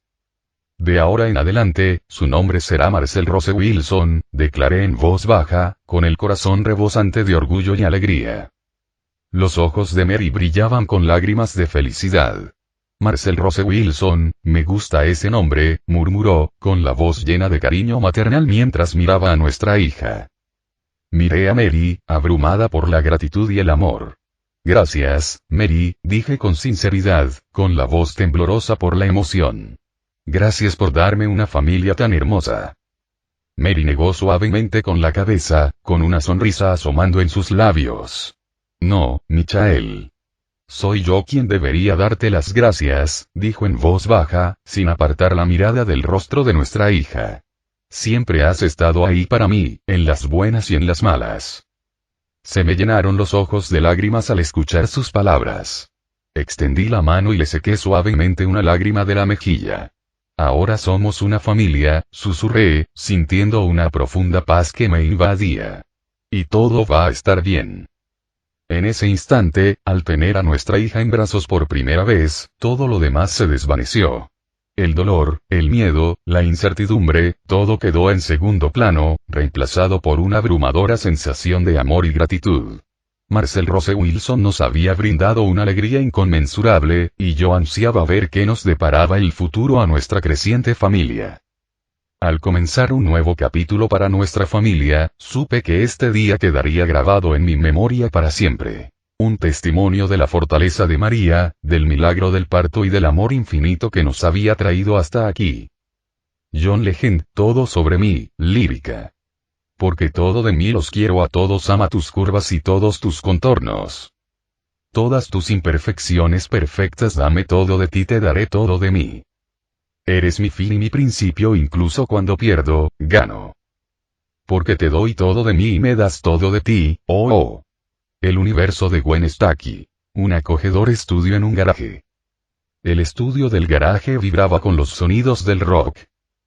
De ahora en adelante, su nombre será Marcel Rose Wilson, declaré en voz baja, con el corazón rebosante de orgullo y alegría. Los ojos de Mary brillaban con lágrimas de felicidad. Marcel Rose Wilson, me gusta ese nombre, murmuró, con la voz llena de cariño maternal mientras miraba a nuestra hija. Miré a Mary, abrumada por la gratitud y el amor. Gracias, Mary, dije con sinceridad, con la voz temblorosa por la emoción. Gracias por darme una familia tan hermosa. Mary negó suavemente con la cabeza, con una sonrisa asomando en sus labios. No, Michael. Soy yo quien debería darte las gracias, dijo en voz baja, sin apartar la mirada del rostro de nuestra hija. Siempre has estado ahí para mí, en las buenas y en las malas. Se me llenaron los ojos de lágrimas al escuchar sus palabras. Extendí la mano y le sequé suavemente una lágrima de la mejilla. Ahora somos una familia, susurré, sintiendo una profunda paz que me invadía. Y todo va a estar bien. En ese instante, al tener a nuestra hija en brazos por primera vez, todo lo demás se desvaneció. El dolor, el miedo, la incertidumbre, todo quedó en segundo plano, reemplazado por una abrumadora sensación de amor y gratitud. Marcel Rose Wilson nos había brindado una alegría inconmensurable, y yo ansiaba ver qué nos deparaba el futuro a nuestra creciente familia. Al comenzar un nuevo capítulo para nuestra familia, supe que este día quedaría grabado en mi memoria para siempre. Un testimonio de la fortaleza de María, del milagro del parto y del amor infinito que nos había traído hasta aquí. John Legend, todo sobre mí, lírica. Porque todo de mí los quiero a todos, ama tus curvas y todos tus contornos. Todas tus imperfecciones perfectas, dame todo de ti, te daré todo de mí. Eres mi fin y mi principio, incluso cuando pierdo, gano. Porque te doy todo de mí y me das todo de ti, oh oh. El universo de Gwen Stacy. Un acogedor estudio en un garaje. El estudio del garaje vibraba con los sonidos del rock.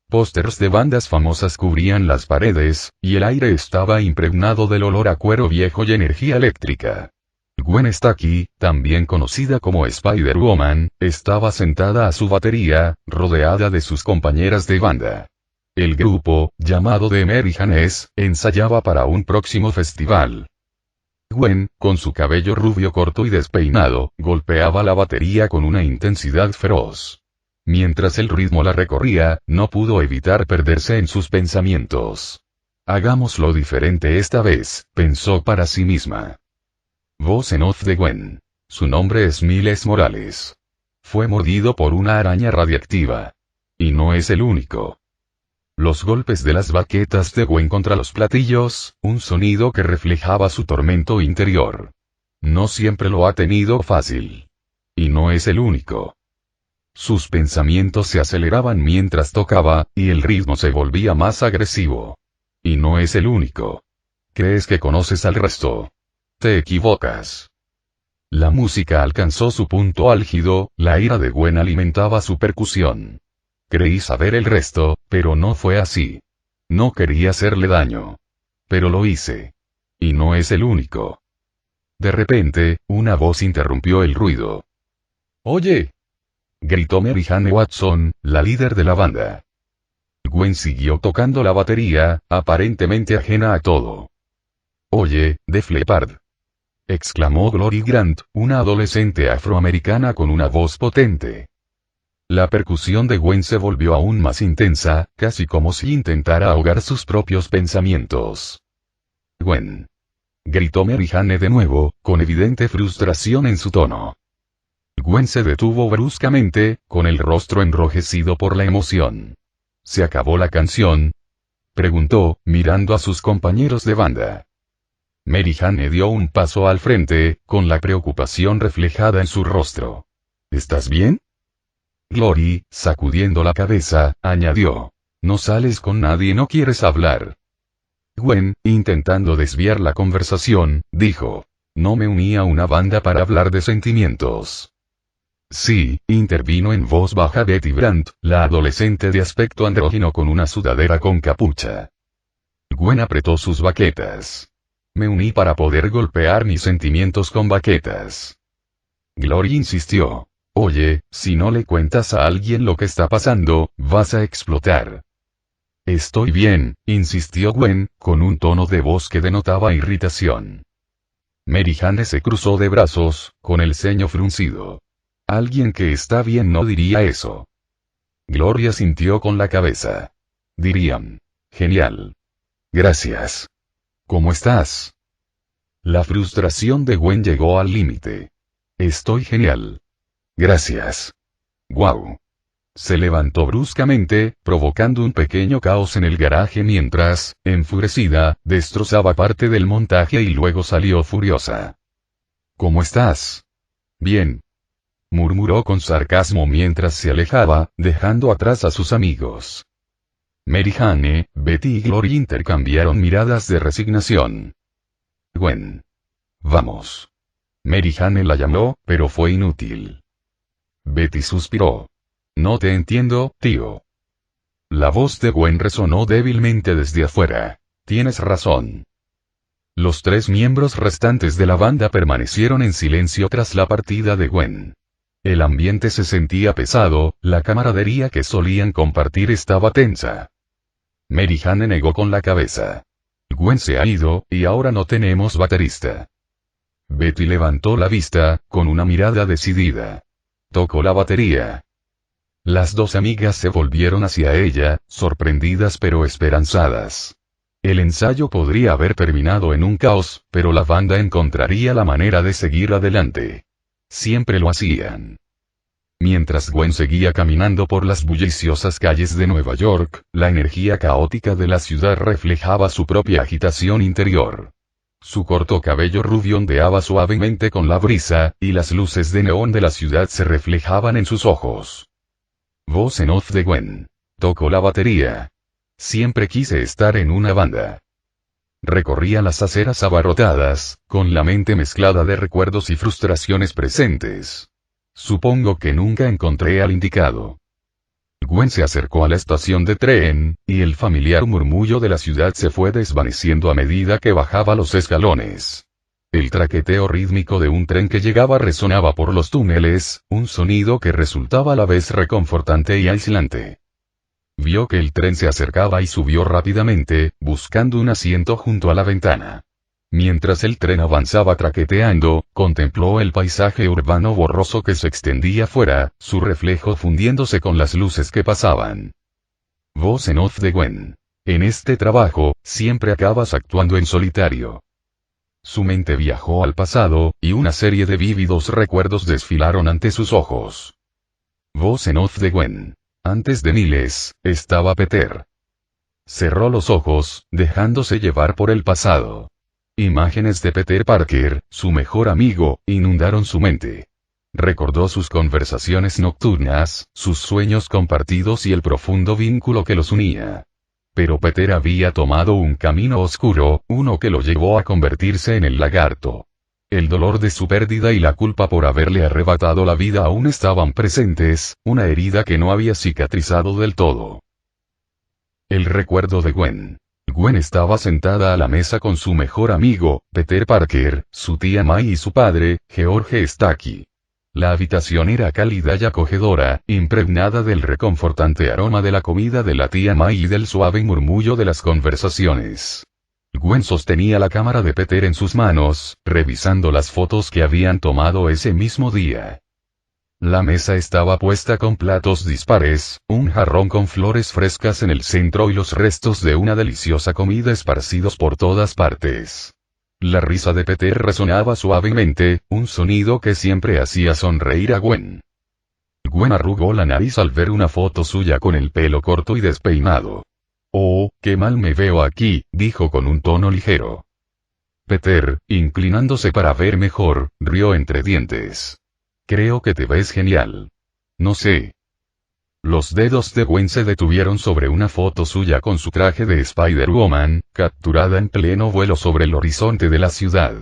Pósters de bandas famosas cubrían las paredes, y el aire estaba impregnado del olor a cuero viejo y energía eléctrica. Gwen Stacy, también conocida como Spider-Woman, estaba sentada a su batería, rodeada de sus compañeras de banda. El grupo, llamado The Americanes, ensayaba para un próximo festival. Gwen, con su cabello rubio corto y despeinado, golpeaba la batería con una intensidad feroz. Mientras el ritmo la recorría, no pudo evitar perderse en sus pensamientos. Hagámoslo diferente esta vez, pensó para sí misma. Voz en off de Gwen. Su nombre es Miles Morales. Fue mordido por una araña radiactiva. Y no es el único. Los golpes de las baquetas de Gwen contra los platillos, un sonido que reflejaba su tormento interior. No siempre lo ha tenido fácil. Y no es el único. Sus pensamientos se aceleraban mientras tocaba, y el ritmo se volvía más agresivo. Y no es el único. ¿Crees que conoces al resto? Te equivocas. La música alcanzó su punto álgido, la ira de Gwen alimentaba su percusión. Creí saber el resto, pero no fue así. No quería hacerle daño. Pero lo hice. Y no es el único. De repente, una voz interrumpió el ruido. «Oye», gritó Mary Jane Watson, la líder de la banda. Gwen siguió tocando la batería, aparentemente ajena a todo. «Oye, Def Leppard», exclamó Glory Grant, una adolescente afroamericana con una voz potente. La percusión de Gwen se volvió aún más intensa, casi como si intentara ahogar sus propios pensamientos. «Gwen», gritó Mary Jane de nuevo, con evidente frustración en su tono. Gwen se detuvo bruscamente, con el rostro enrojecido por la emoción. ¿Se acabó la canción?, preguntó, mirando a sus compañeros de banda. Mary Jane dio un paso al frente, con la preocupación reflejada en su rostro. ¿Estás bien? Glory, sacudiendo la cabeza, añadió. No sales con nadie, no quieres hablar. Gwen, intentando desviar la conversación, dijo. No me uní a una banda para hablar de sentimientos. Sí, intervino en voz baja Betty Brandt, la adolescente de aspecto andrógino con una sudadera con capucha. Gwen apretó sus baquetas. Me uní para poder golpear mis sentimientos con baquetas. Glory insistió. Oye, si no le cuentas a alguien lo que está pasando, vas a explotar. Estoy bien, insistió Gwen, con un tono de voz que denotaba irritación. Mary Jane se cruzó de brazos, con el ceño fruncido. Alguien que está bien no diría eso. Gloria sintió con la cabeza. Dirían. Genial. Gracias. ¿Cómo estás? La frustración de Gwen llegó al límite. Estoy genial. Gracias. Guau. Se levantó bruscamente, provocando un pequeño caos en el garaje mientras, enfurecida, destrozaba parte del montaje y luego salió furiosa. ¿Cómo estás? Bien. Murmuró con sarcasmo mientras se alejaba, dejando atrás a sus amigos. Mary Jane, Betty y Glory intercambiaron miradas de resignación. Gwen. Vamos. Mary Jane la llamó, pero fue inútil. Betty suspiró. No te entiendo, tío. La voz de Gwen resonó débilmente desde afuera. Tienes razón. Los tres miembros restantes de la banda permanecieron en silencio tras la partida de Gwen. El ambiente se sentía pesado, la camaradería que solían compartir estaba tensa. Mary Jane negó con la cabeza. Gwen se ha ido, y ahora no tenemos baterista. Betty levantó la vista, con una mirada decidida. Tocó la batería. Las dos amigas se volvieron hacia ella, sorprendidas pero esperanzadas. El ensayo podría haber terminado en un caos, pero la banda encontraría la manera de seguir adelante. Siempre lo hacían. Mientras Gwen seguía caminando por las bulliciosas calles de Nueva York, la energía caótica de la ciudad reflejaba su propia agitación interior. Su corto cabello rubio ondeaba suavemente con la brisa, y las luces de neón de la ciudad se reflejaban en sus ojos. Voz en off de Gwen. Tocó la batería. Siempre quise estar en una banda. Recorría las aceras abarrotadas, con la mente mezclada de recuerdos y frustraciones presentes. Supongo que nunca encontré al indicado. Gwen se acercó a la estación de tren, y el familiar murmullo de la ciudad se fue desvaneciendo a medida que bajaba los escalones. El traqueteo rítmico de un tren que llegaba resonaba por los túneles, un sonido que resultaba a la vez reconfortante y aislante. Vio que el tren se acercaba y subió rápidamente, buscando un asiento junto a la ventana. Mientras el tren avanzaba traqueteando, contempló el paisaje urbano borroso que se extendía fuera, su reflejo fundiéndose con las luces que pasaban. Voz en off de Gwen. En este trabajo, siempre acabas actuando en solitario. Su mente viajó al pasado, y una serie de vívidos recuerdos desfilaron ante sus ojos. Voz en off de Gwen. Antes de Niles, estaba Peter. Cerró los ojos, dejándose llevar por el pasado. Imágenes de Peter Parker, su mejor amigo, inundaron su mente. Recordó sus conversaciones nocturnas, sus sueños compartidos y el profundo vínculo que los unía. Pero Peter había tomado un camino oscuro, uno que lo llevó a convertirse en el lagarto. El dolor de su pérdida y la culpa por haberle arrebatado la vida aún estaban presentes, una herida que no había cicatrizado del todo. El recuerdo de Gwen. Gwen estaba sentada a la mesa con su mejor amigo, Peter Parker, su tía May y su padre, George Stacky. La habitación era cálida y acogedora, impregnada del reconfortante aroma de la comida de la tía May y del suave murmullo de las conversaciones. Gwen sostenía la cámara de Peter en sus manos, revisando las fotos que habían tomado ese mismo día. La mesa estaba puesta con platos dispares, un jarrón con flores frescas en el centro y los restos de una deliciosa comida esparcidos por todas partes. La risa de Peter resonaba suavemente, un sonido que siempre hacía sonreír a Gwen. Gwen arrugó la nariz al ver una foto suya con el pelo corto y despeinado. «Oh, qué mal me veo aquí», dijo con un tono ligero. Peter, inclinándose para ver mejor, rió entre dientes. «Creo que te ves genial. No sé». Los dedos de Gwen se detuvieron sobre una foto suya con su traje de Spider-Woman, capturada en pleno vuelo sobre el horizonte de la ciudad.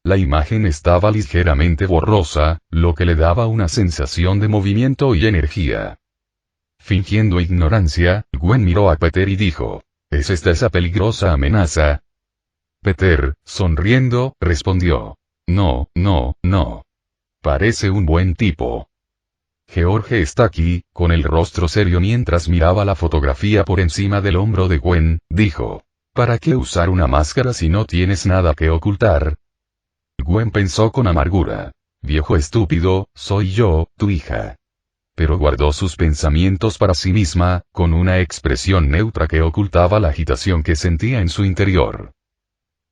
La imagen estaba ligeramente borrosa, lo que le daba una sensación de movimiento y energía. Fingiendo ignorancia, Gwen miró a Peter y dijo, ¿es esta esa peligrosa amenaza? Peter, sonriendo, respondió. No, no, no. Parece un buen tipo. George está aquí, con el rostro serio mientras miraba la fotografía por encima del hombro de Gwen, dijo. ¿Para qué usar una máscara si no tienes nada que ocultar? Gwen pensó con amargura. Viejo estúpido, soy yo, tu hija. Pero guardó sus pensamientos para sí misma, con una expresión neutra que ocultaba la agitación que sentía en su interior.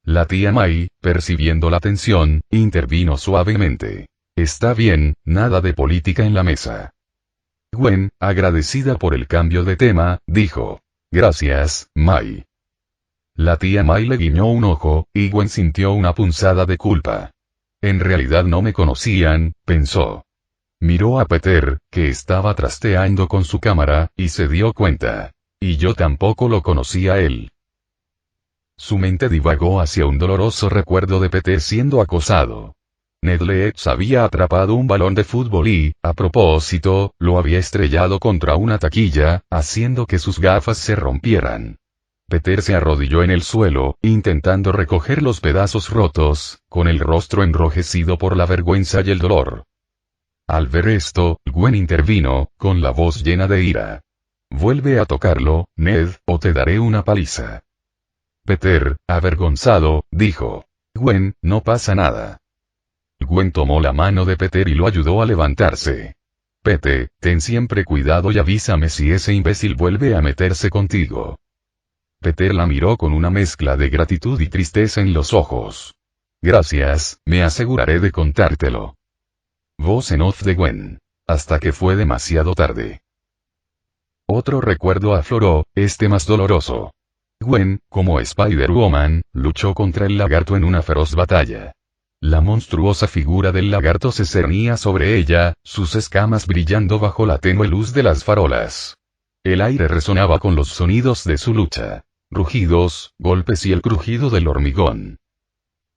La tía May, percibiendo la tensión, intervino suavemente. Está bien, nada de política en la mesa. Gwen, agradecida por el cambio de tema, dijo. Gracias, May. La tía May le guiñó un ojo, y Gwen sintió una punzada de culpa. En realidad no me conocían, pensó. Miró a Peter, que estaba trasteando con su cámara, y se dio cuenta. Y yo tampoco lo conocía a él. Su mente divagó hacia un doloroso recuerdo de Peter siendo acosado. Ned Leeds había atrapado un balón de fútbol y, a propósito, lo había estrellado contra una taquilla, haciendo que sus gafas se rompieran. Peter se arrodilló en el suelo, intentando recoger los pedazos rotos, con el rostro enrojecido por la vergüenza y el dolor. Al ver esto, Gwen intervino, con la voz llena de ira. Vuelve a tocarlo, Ned, o te daré una paliza. Peter, avergonzado, dijo. Gwen, no pasa nada. Gwen tomó la mano de Peter y lo ayudó a levantarse. Pete, ten siempre cuidado y avísame si ese imbécil vuelve a meterse contigo. Peter la miró con una mezcla de gratitud y tristeza en los ojos. Gracias, me aseguraré de contártelo. Voz en off de Gwen. Hasta que fue demasiado tarde. Otro recuerdo afloró, este más doloroso. Gwen, como Spider-Woman, luchó contra el lagarto en una feroz batalla. La monstruosa figura del lagarto se cernía sobre ella, sus escamas brillando bajo la tenue luz de las farolas. El aire resonaba con los sonidos de su lucha. Rugidos, golpes y el crujido del hormigón.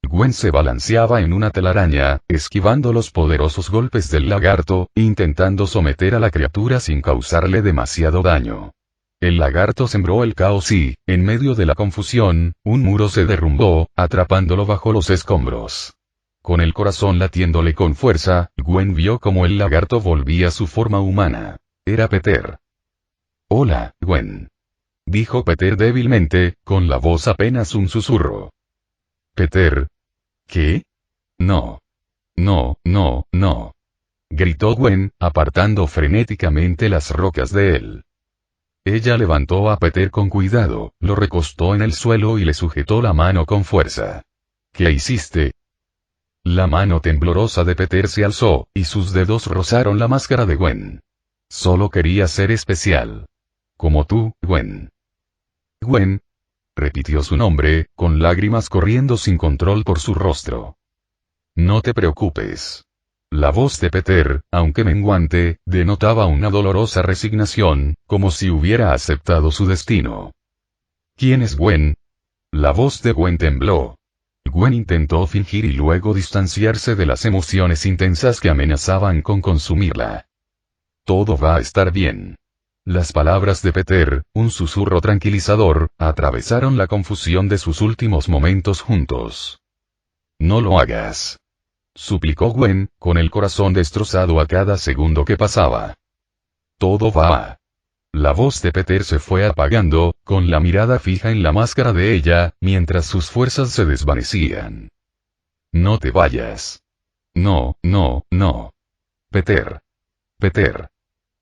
Gwen se balanceaba en una telaraña, esquivando los poderosos golpes del lagarto, intentando someter a la criatura sin causarle demasiado daño. El lagarto sembró el caos y, en medio de la confusión, un muro se derrumbó, atrapándolo bajo los escombros. Con el corazón latiéndole con fuerza, Gwen vio como el lagarto volvía a su forma humana. Era Peter. Hola, Gwen. Dijo Peter débilmente, con la voz apenas un susurro. Peter. ¿Qué? No. No, no, no. Gritó Gwen, apartando frenéticamente las rocas de él. Ella levantó a Peter con cuidado, lo recostó en el suelo y le sujetó la mano con fuerza. ¿Qué hiciste? La mano temblorosa de Peter se alzó, y sus dedos rozaron la máscara de Gwen. Solo quería ser especial. Como tú, Gwen. Gwen. Repitió su nombre, con lágrimas corriendo sin control por su rostro. No te preocupes. La voz de Peter, aunque menguante, denotaba una dolorosa resignación, como si hubiera aceptado su destino. ¿Quién es Gwen? La voz de Gwen tembló. Gwen intentó fingir y luego distanciarse de las emociones intensas que amenazaban con consumirla. Todo va a estar bien. Las palabras de Peter, un susurro tranquilizador, atravesaron la confusión de sus últimos momentos juntos. No lo hagas. Suplicó Gwen, con el corazón destrozado a cada segundo que pasaba. Todo va a... La voz de Peter se fue apagando, con la mirada fija en la máscara de ella, mientras sus fuerzas se desvanecían. No te vayas. No, no, no. Peter. Peter.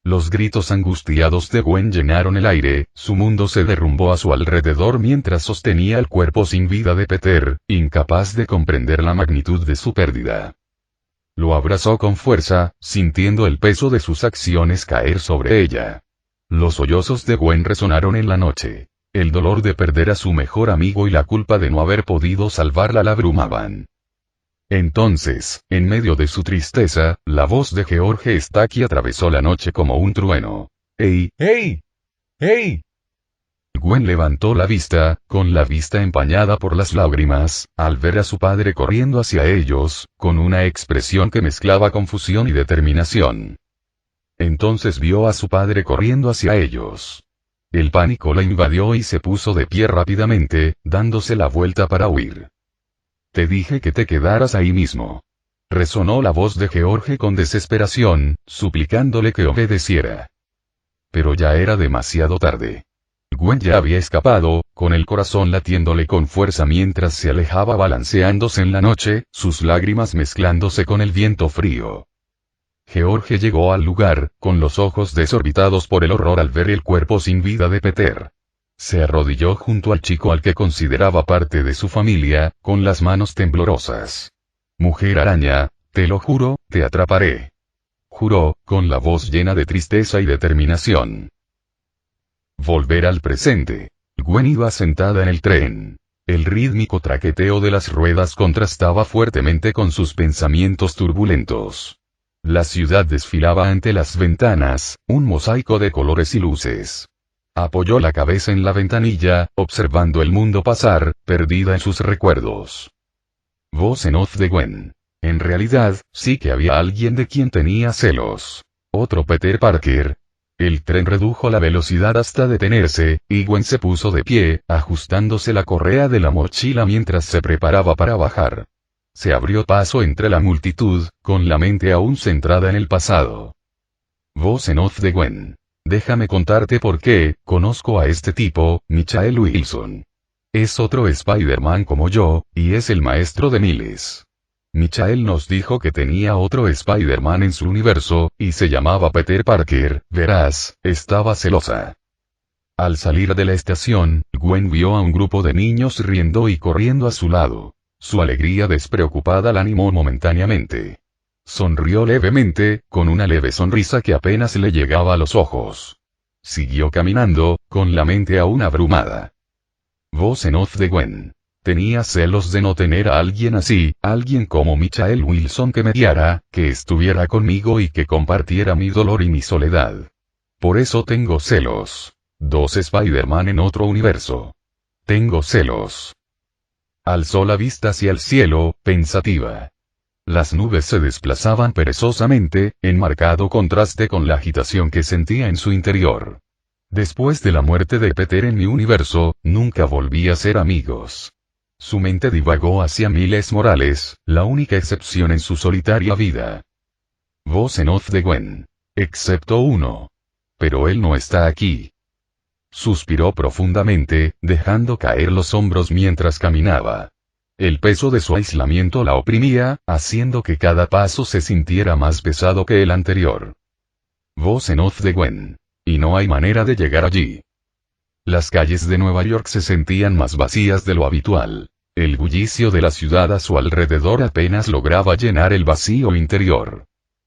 Los gritos angustiados de Gwen llenaron el aire, su mundo se derrumbó a su alrededor mientras sostenía el cuerpo sin vida de Peter, incapaz de comprender la magnitud de su pérdida. Lo abrazó con fuerza, sintiendo el peso de sus acciones caer sobre ella. Los sollozos de Gwen resonaron en la noche. El dolor de perder a su mejor amigo y la culpa de no haber podido salvarla la abrumaban. Entonces, en medio de su tristeza, la voz de George Stacky atravesó la noche como un trueno. ¡Ey! ¡Ey! ¡Ey! Gwen levantó la vista, con la vista empañada por las lágrimas, al ver a su padre corriendo hacia ellos, con una expresión que mezclaba confusión y determinación. Entonces vio a su padre corriendo hacia ellos. El pánico la invadió y se puso de pie rápidamente, dándose la vuelta para huir. Te dije que te quedaras ahí mismo. Resonó la voz de George con desesperación, suplicándole que obedeciera. Pero ya era demasiado tarde. Gwen ya había escapado, con el corazón latiéndole con fuerza mientras se alejaba balanceándose en la noche, sus lágrimas mezclándose con el viento frío. George llegó al lugar, con los ojos desorbitados por el horror al ver el cuerpo sin vida de Peter. Se arrodilló junto al chico al que consideraba parte de su familia, con las manos temblorosas. Mujer araña, te lo juro, te atraparé. Juró, con la voz llena de tristeza y determinación. Volver al presente. Gwen iba sentada en el tren. El rítmico traqueteo de las ruedas contrastaba fuertemente con sus pensamientos turbulentos. La ciudad desfilaba ante las ventanas, un mosaico de colores y luces. Apoyó la cabeza en la ventanilla, observando el mundo pasar, perdida en sus recuerdos. Voz en off de Gwen. En realidad, sí que había alguien de quien tenía celos. Otro Peter Parker. El tren redujo la velocidad hasta detenerse, y Gwen se puso de pie, ajustándose la correa de la mochila mientras se preparaba para bajar. Se abrió paso entre la multitud, con la mente aún centrada en el pasado. Voz en off de Gwen. Déjame contarte por qué, conozco a este tipo, Michael Wilson. Es otro Spider-Man como yo, y es el maestro de miles. Michael nos dijo que tenía otro Spider-Man en su universo, y se llamaba Peter Parker, verás, estaba celosa. Al salir de la estación, Gwen vio a un grupo de niños riendo y corriendo a su lado. Su alegría despreocupada la animó momentáneamente. Sonrió levemente, con una leve sonrisa que apenas le llegaba a los ojos. Siguió caminando, con la mente aún abrumada. Voz en off de Gwen. Tenía celos de no tener a alguien así, alguien como Michael Wilson que me guiara, que estuviera conmigo y que compartiera mi dolor y mi soledad. Por eso tengo celos. 2 Spider-Man en otro universo. Tengo celos. Alzó la vista hacia el cielo, pensativa. Las nubes se desplazaban perezosamente, en marcado contraste con la agitación que sentía en su interior. Después de la muerte de Peter en mi universo, nunca volví a ser amigos. Su mente divagó hacia Miles Morales, la única excepción en su solitaria vida. Voz en off de Gwen. Excepto uno. Pero él no está aquí. Suspiró profundamente, dejando caer los hombros mientras caminaba. El peso de su aislamiento la oprimía, haciendo que cada paso se sintiera más pesado que el anterior. Voz en off de Gwen. Y no hay manera de llegar allí. Las calles de Nueva York se sentían más vacías de lo habitual. El bullicio de la ciudad a su alrededor apenas lograba llenar el vacío interior.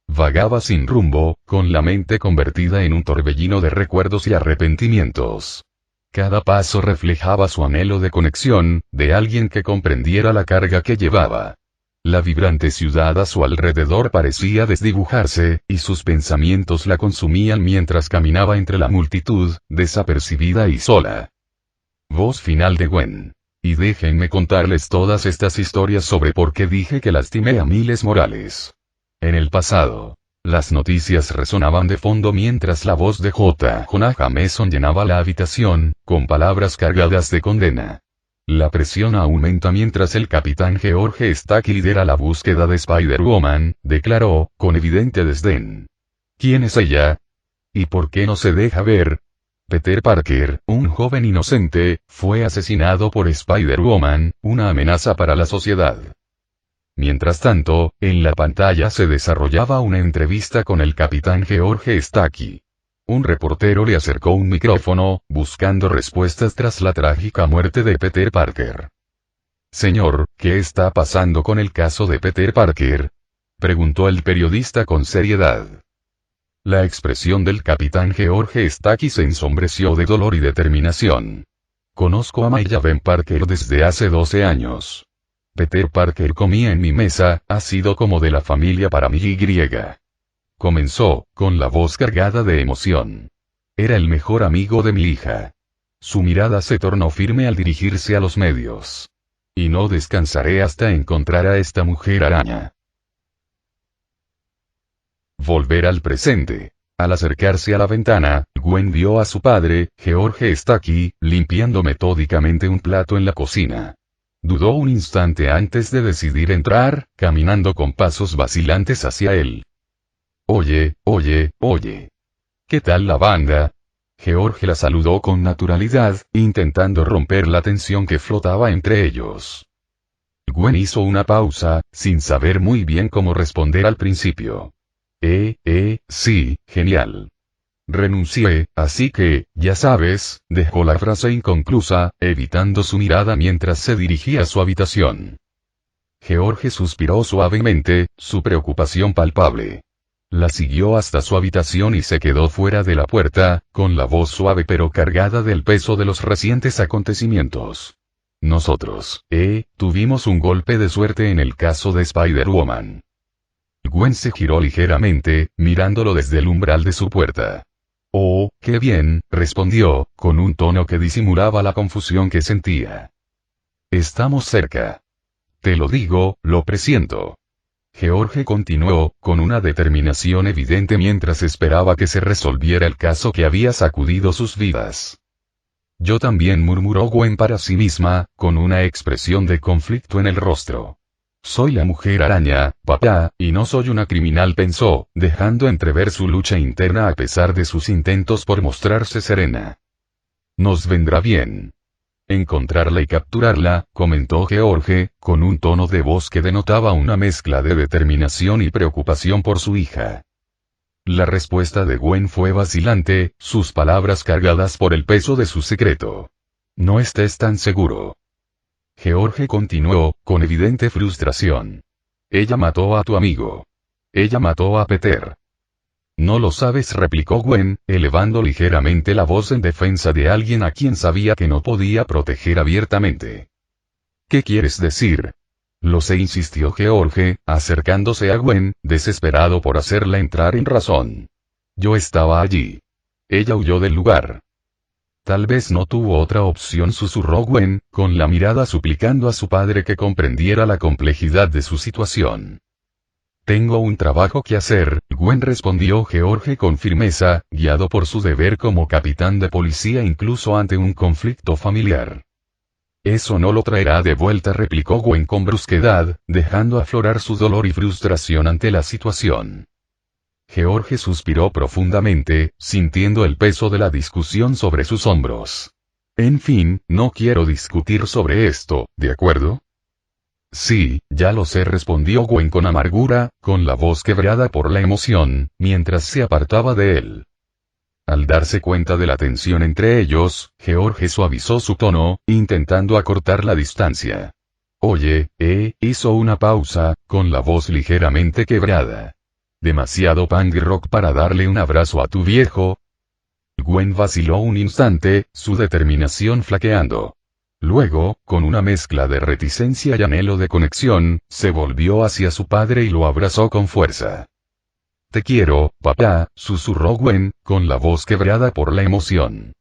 Vagaba sin rumbo, con la mente convertida en un torbellino de recuerdos y arrepentimientos. Cada paso reflejaba su anhelo de conexión, de alguien que comprendiera la carga que llevaba. La vibrante ciudad a su alrededor parecía desdibujarse, y sus pensamientos la consumían mientras caminaba entre la multitud, desapercibida y sola. Voz final de Gwen. Y déjenme contarles todas estas historias sobre por qué dije que lastimé a Miles Morales. En el pasado, las noticias resonaban de fondo mientras la voz de J. Jonah Jameson llenaba la habitación, con palabras cargadas de condena. La presión aumenta mientras el capitán George Stack lidera la búsqueda de Spider-Woman, declaró, con evidente desdén. ¿Quién es ella? ¿Y por qué no se deja ver? Peter Parker, un joven inocente, fue asesinado por Spider-Woman, una amenaza para la sociedad. Mientras tanto, en la pantalla se desarrollaba una entrevista con el capitán George Stack. Un reportero le acercó un micrófono, buscando respuestas tras la trágica muerte de Peter Parker. Señor, ¿qué está pasando con el caso de Peter Parker? Preguntó el periodista con seriedad. La expresión del capitán George Stack se ensombreció de dolor y determinación. Conozco a Maya Ben Parker desde hace 12 años. Peter Parker comía en mi mesa, ha sido como de la familia para mí y griega. Comenzó, con la voz cargada de emoción. Era el mejor amigo de mi hija. Su mirada se tornó firme al dirigirse a los medios. Y no descansaré hasta encontrar a esta mujer araña. Volver al presente. Al acercarse a la ventana, Gwen vio a su padre, George Stack, limpiando metódicamente un plato en la cocina. Dudó un instante antes de decidir entrar, caminando con pasos vacilantes hacia él. Oye. ¿Qué tal la banda? George la saludó con naturalidad, intentando romper la tensión que flotaba entre ellos. Gwen hizo una pausa, sin saber muy bien cómo responder al principio. Sí, genial. Renuncié, así que, ya sabes, dejó la frase inconclusa, evitando su mirada mientras se dirigía a su habitación. George suspiró suavemente, su preocupación palpable. La siguió hasta su habitación y se quedó fuera de la puerta, con la voz suave pero cargada del peso de los recientes acontecimientos. Nosotros, tuvimos un golpe de suerte en el caso de Spider-Woman. Gwen se giró ligeramente, mirándolo desde el umbral de su puerta. Oh, qué bien, respondió, con un tono que disimulaba la confusión que sentía. Estamos cerca. Te lo digo, lo presiento. George continuó, con una determinación evidente mientras esperaba que se resolviera el caso que había sacudido sus vidas. Yo también, murmuró Gwen para sí misma, con una expresión de conflicto en el rostro. Soy la mujer araña, papá, y no soy una criminal, pensó, dejando entrever su lucha interna a pesar de sus intentos por mostrarse serena. Nos vendrá bien encontrarla y capturarla, comentó George, con un tono de voz que denotaba una mezcla de determinación y preocupación por su hija. La respuesta de Gwen fue vacilante, sus palabras cargadas por el peso de su secreto. No estés tan seguro. George continuó, con evidente frustración. Ella mató a tu amigo. Ella mató a Peter. No lo sabes, replicó Gwen, elevando ligeramente la voz en defensa de alguien a quien sabía que no podía proteger abiertamente. ¿Qué quieres decir? Lo sé, insistió George, acercándose a Gwen, desesperado por hacerla entrar en razón. Yo estaba allí. Ella huyó del lugar. Tal vez no tuvo otra opción, susurró Gwen, con la mirada suplicando a su padre que comprendiera la complejidad de su situación. Tengo un trabajo que hacer, Gwen, respondió George con firmeza, guiado por su deber como capitán de policía incluso ante un conflicto familiar. Eso no lo traerá de vuelta, replicó Gwen con brusquedad, dejando aflorar su dolor y frustración ante la situación. George suspiró profundamente, sintiendo el peso de la discusión sobre sus hombros. En fin, no quiero discutir sobre esto, ¿de acuerdo? Sí, ya lo sé, respondió Gwen con amargura, con la voz quebrada por la emoción, mientras se apartaba de él. Al darse cuenta de la tensión entre ellos, George suavizó su tono, intentando acortar la distancia. Oye, hizo una pausa, con la voz ligeramente quebrada. ¿Demasiado punk rock para darle un abrazo a tu viejo? Gwen vaciló un instante, su determinación flaqueando. Luego, con una mezcla de reticencia y anhelo de conexión, se volvió hacia su padre y lo abrazó con fuerza. Te quiero, papá, susurró Gwen, con la voz quebrada por la emoción.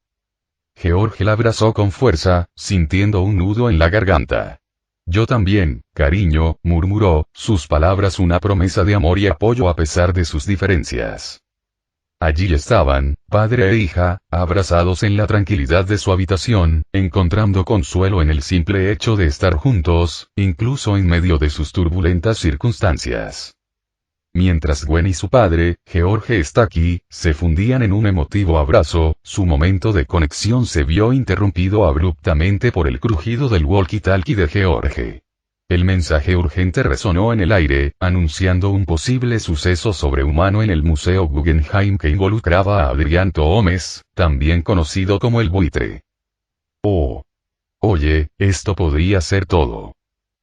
George la abrazó con fuerza, sintiendo un nudo en la garganta. Yo también, cariño, murmuró, sus palabras una promesa de amor y apoyo a pesar de sus diferencias. Allí estaban, padre e hija, abrazados en la tranquilidad de su habitación, encontrando consuelo en el simple hecho de estar juntos, incluso en medio de sus turbulentas circunstancias. Mientras Gwen y su padre, George está aquí, se fundían en un emotivo abrazo, su momento de conexión se vio interrumpido abruptamente por el crujido del walkie-talkie de George. El mensaje urgente resonó en el aire, anunciando un posible suceso sobrehumano en el Museo Guggenheim que involucraba a Adrián Toomes, también conocido como el buitre. Oh. Oye, esto podría ser todo,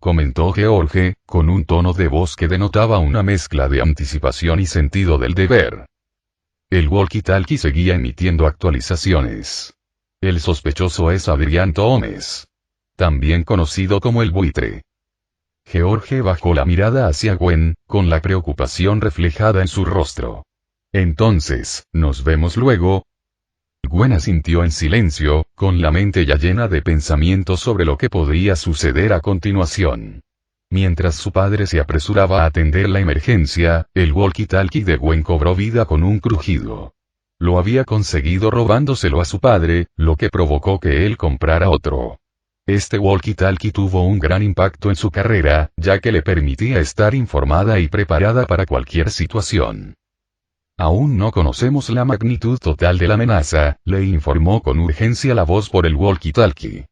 comentó George, con un tono de voz que denotaba una mezcla de anticipación y sentido del deber. El walkie-talkie seguía emitiendo actualizaciones. El sospechoso es Adrián Toomes, también conocido como el buitre. George bajó la mirada hacia Gwen, con la preocupación reflejada en su rostro. Entonces, ¿nos vemos luego? Gwen asintió en silencio, con la mente ya llena de pensamientos sobre lo que podría suceder a continuación. Mientras su padre se apresuraba a atender la emergencia, el walkie-talkie de Gwen cobró vida con un crujido. Lo había conseguido robándoselo a su padre, lo que provocó que él comprara otro. Este walkie-talkie tuvo un gran impacto en su carrera, ya que le permitía estar informada y preparada para cualquier situación. Aún no conocemos la magnitud total de la amenaza, le informó con urgencia la voz por el walkie-talkie.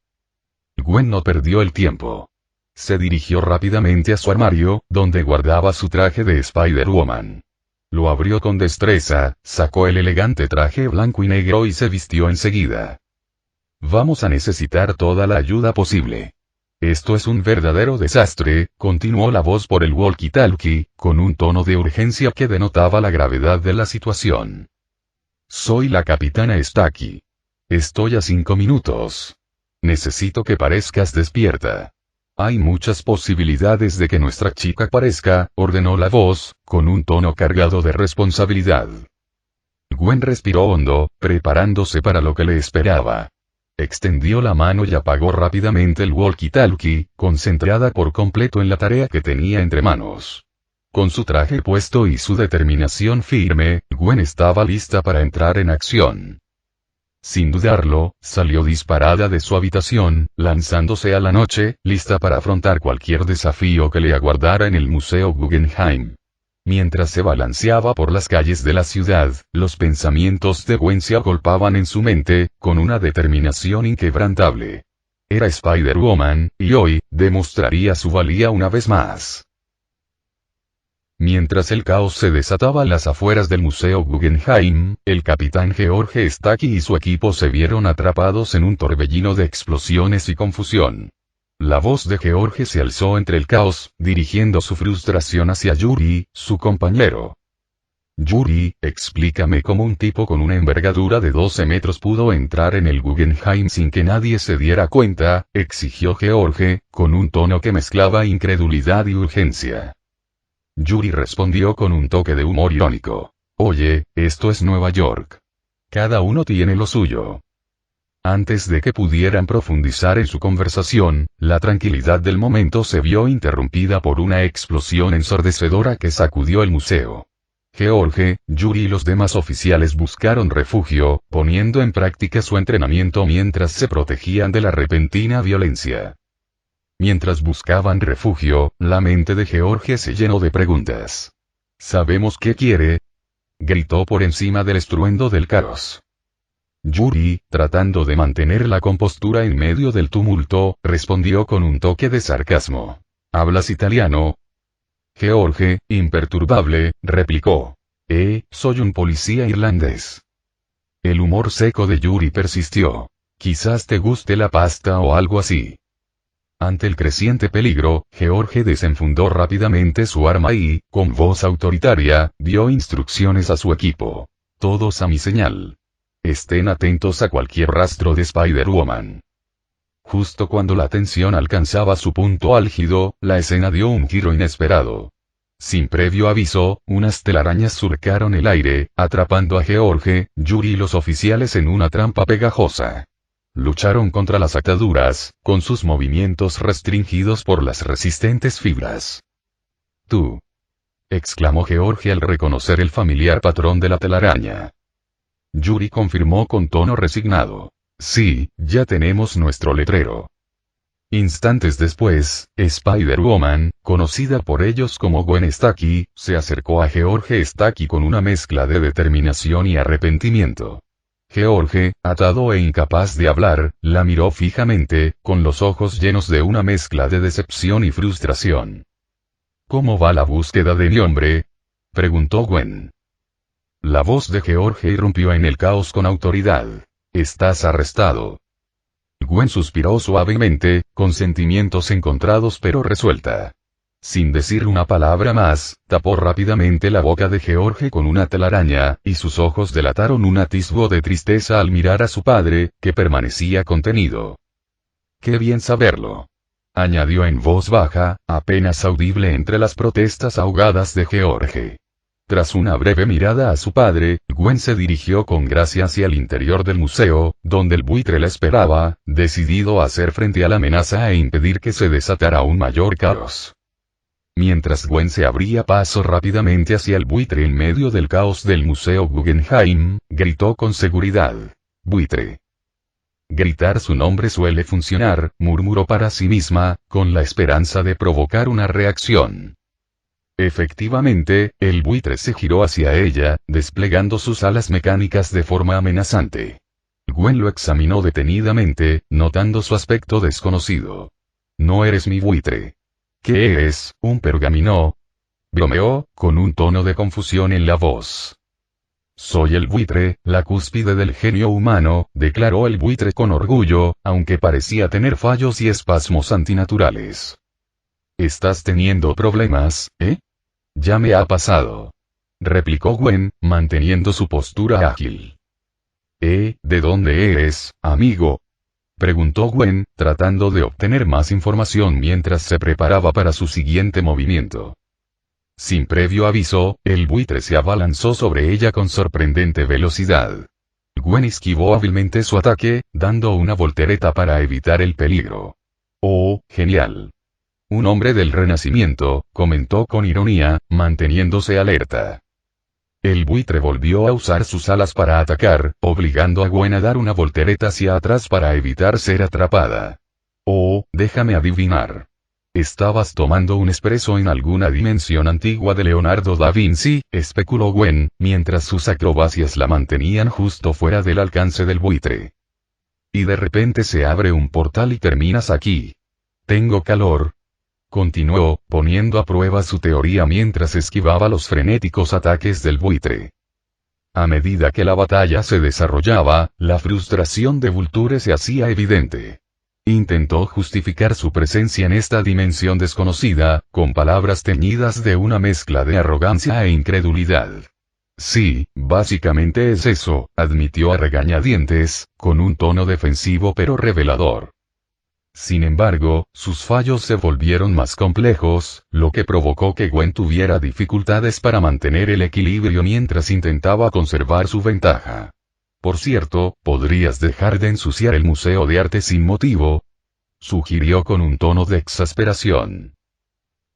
Gwen no perdió el tiempo. Se dirigió rápidamente a su armario, donde guardaba su traje de Spider-Woman. Lo abrió con destreza, sacó el elegante traje blanco y negro y se vistió enseguida. Vamos a necesitar toda la ayuda posible. Esto es un verdadero desastre, continuó la voz por el walkie-talkie, con un tono de urgencia que denotaba la gravedad de la situación. Soy la capitana Stacky. Estoy a 5 minutos. Necesito que parezcas despierta. Hay muchas posibilidades de que nuestra chica aparezca, ordenó la voz, con un tono cargado de responsabilidad. Gwen respiró hondo, preparándose para lo que le esperaba. Extendió la mano y apagó rápidamente el walkie-talkie, concentrada por completo en la tarea que tenía entre manos. Con su traje puesto y su determinación firme, Gwen estaba lista para entrar en acción. Sin dudarlo, salió disparada de su habitación, lanzándose a la noche, lista para afrontar cualquier desafío que le aguardara en el Museo Guggenheim. Mientras se balanceaba por las calles de la ciudad, los pensamientos de Gwen se agolpaban en su mente, con una determinación inquebrantable. Era Spider-Woman, y hoy, demostraría su valía una vez más. Mientras el caos se desataba a las afueras del Museo Guggenheim, el capitán George Stacky y su equipo se vieron atrapados en un torbellino de explosiones y confusión. La voz de George se alzó entre el caos, dirigiendo su frustración hacia Yuri, su compañero. Yuri, explícame cómo un tipo con una envergadura de 12 metros pudo entrar en el Guggenheim sin que nadie se diera cuenta, exigió George, con un tono que mezclaba incredulidad y urgencia. Yuri respondió con un toque de humor irónico. Oye, esto es Nueva York. Cada uno tiene lo suyo. Antes de que pudieran profundizar en su conversación, la tranquilidad del momento se vio interrumpida por una explosión ensordecedora que sacudió el museo. George, Yuri y los demás oficiales buscaron refugio, poniendo en práctica su entrenamiento mientras se protegían de la repentina violencia. Mientras buscaban refugio, la mente de George se llenó de preguntas. ¿Sabemos qué quiere?, gritó por encima del estruendo del caos. Yuri, tratando de mantener la compostura en medio del tumulto, respondió con un toque de sarcasmo. ¿Hablas italiano? George, imperturbable, replicó. Soy un policía irlandés. El humor seco de Yuri persistió. Quizás te guste la pasta o algo así. Ante el creciente peligro, George desenfundó rápidamente su arma y, con voz autoritaria, dio instrucciones a su equipo. Todos a mi señal. Estén atentos a cualquier rastro de Spider-Woman. Justo cuando la tensión alcanzaba su punto álgido, la escena dio un giro inesperado. Sin previo aviso, unas telarañas surcaron el aire, atrapando a George, Yuri y los oficiales en una trampa pegajosa. Lucharon contra las ataduras, con sus movimientos restringidos por las resistentes fibras. «Tú», exclamó George al reconocer el familiar patrón de la telaraña. Yuri confirmó con tono resignado. «Sí, ya tenemos nuestro letrero». Instantes después, Spider-Woman, conocida por ellos como Gwen Stacy, se acercó a George Stacy con una mezcla de determinación y arrepentimiento. George, atado e incapaz de hablar, la miró fijamente, con los ojos llenos de una mezcla de decepción y frustración. «¿Cómo va la búsqueda de mi hombre?», preguntó Gwen. La voz de George irrumpió en el caos con autoridad. «Estás arrestado». Gwen suspiró suavemente, con sentimientos encontrados pero resuelta. Sin decir una palabra más, tapó rápidamente la boca de George con una telaraña, y sus ojos delataron un atisbo de tristeza al mirar a su padre, que permanecía contenido. «Qué bien saberlo», añadió en voz baja, apenas audible entre las protestas ahogadas de George. Tras una breve mirada a su padre, Gwen se dirigió con gracia hacia el interior del museo, donde el buitre la esperaba, decidido a hacer frente a la amenaza e impedir que se desatara un mayor caos. Mientras Gwen se abría paso rápidamente hacia el buitre en medio del caos del Museo Guggenheim, gritó con seguridad. «Buitre». Gritar su nombre suele funcionar, murmuró para sí misma, con la esperanza de provocar una reacción. Efectivamente, el buitre se giró hacia ella, desplegando sus alas mecánicas de forma amenazante. Gwen lo examinó detenidamente, notando su aspecto desconocido. «No eres mi buitre». «¿Qué eres, un pergamino?», bromeó, con un tono de confusión en la voz. «Soy el buitre, la cúspide del genio humano», declaró el buitre con orgullo, aunque parecía tener fallos y espasmos antinaturales. «¿Estás teniendo problemas, Ya me ha pasado», replicó Gwen, manteniendo su postura ágil. ¿De dónde eres, amigo?», preguntó Gwen, tratando de obtener más información mientras se preparaba para su siguiente movimiento. Sin previo aviso, el buitre se abalanzó sobre ella con sorprendente velocidad. Gwen esquivó hábilmente su ataque, dando una voltereta para evitar el peligro. «Oh, genial. Un hombre del Renacimiento», comentó con ironía, manteniéndose alerta. El buitre volvió a usar sus alas para atacar, obligando a Gwen a dar una voltereta hacia atrás para evitar ser atrapada. Oh, déjame adivinar. ¿Estabas tomando un espresso en alguna dimensión antigua de Leonardo da Vinci?, especuló Gwen, mientras sus acrobacias la mantenían justo fuera del alcance del buitre. Y de repente se abre un portal y terminas aquí. Tengo calor. Continuó, poniendo a prueba su teoría mientras esquivaba los frenéticos ataques del buitre. A medida que la batalla se desarrollaba, la frustración de Vulture se hacía evidente. Intentó justificar su presencia en esta dimensión desconocida, con palabras teñidas de una mezcla de arrogancia e incredulidad. Sí, básicamente es eso, admitió a regañadientes, con un tono defensivo pero revelador. Sin embargo, sus fallos se volvieron más complejos, lo que provocó que Gwen tuviera dificultades para mantener el equilibrio mientras intentaba conservar su ventaja. Por cierto, ¿podrías dejar de ensuciar el Museo de Arte sin motivo?, sugirió con un tono de exasperación.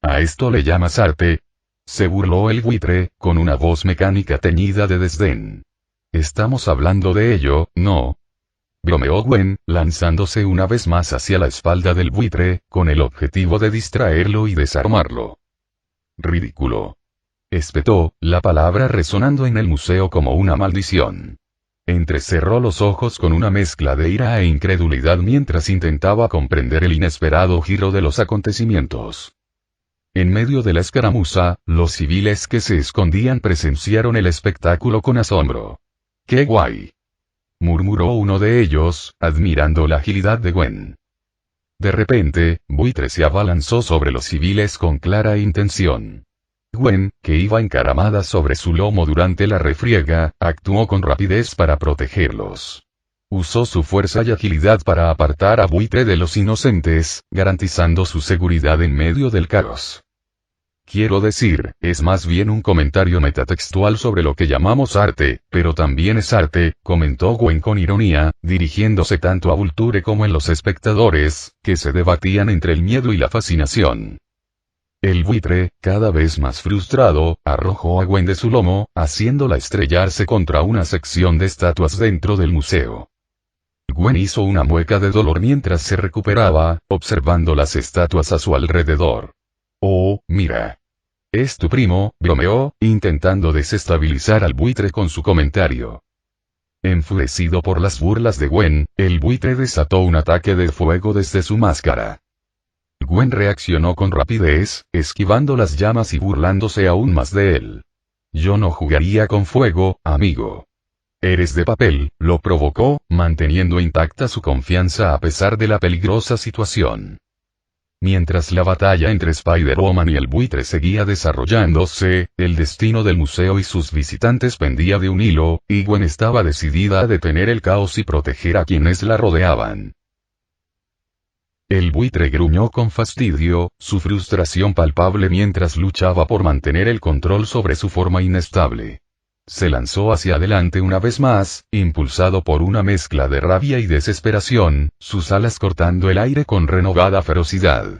¿A esto le llamas arte?, se burló el buitre, con una voz mecánica teñida de desdén. Estamos hablando de ello, ¿no?, bromeó Gwen, lanzándose una vez más hacia la espalda del buitre, con el objetivo de distraerlo y desarmarlo. Ridículo. Espetó, la palabra resonando en el museo como una maldición. Entrecerró los ojos con una mezcla de ira e incredulidad mientras intentaba comprender el inesperado giro de los acontecimientos. En medio de la escaramuza, los civiles que se escondían presenciaron el espectáculo con asombro. ¡Qué guay!, murmuró uno de ellos, admirando la agilidad de Gwen. De repente, Buitre se abalanzó sobre los civiles con clara intención. Gwen, que iba encaramada sobre su lomo durante la refriega, actuó con rapidez para protegerlos. Usó su fuerza y agilidad para apartar a Buitre de los inocentes, garantizando su seguridad en medio del caos. Quiero decir, es más bien un comentario metatextual sobre lo que llamamos arte, pero también es arte, comentó Gwen con ironía, dirigiéndose tanto a Vulture como a los espectadores, que se debatían entre el miedo y la fascinación. El buitre, cada vez más frustrado, arrojó a Gwen de su lomo, haciéndola estrellarse contra una sección de estatuas dentro del museo. Gwen hizo una mueca de dolor mientras se recuperaba, observando las estatuas a su alrededor. Oh, mira. Es tu primo, bromeó, intentando desestabilizar al buitre con su comentario. Enfurecido por las burlas de Gwen, el buitre desató un ataque de fuego desde su máscara. Gwen reaccionó con rapidez, esquivando las llamas y burlándose aún más de él. Yo no jugaría con fuego, amigo. Eres de papel, lo provocó, manteniendo intacta su confianza a pesar de la peligrosa situación. Mientras la batalla entre Spider-Woman y el buitre seguía desarrollándose, el destino del museo y sus visitantes pendía de un hilo, y Gwen estaba decidida a detener el caos y proteger a quienes la rodeaban. El buitre gruñó con fastidio, su frustración palpable mientras luchaba por mantener el control sobre su forma inestable. Se lanzó hacia adelante una vez más, impulsado por una mezcla de rabia y desesperación, sus alas cortando el aire con renovada ferocidad.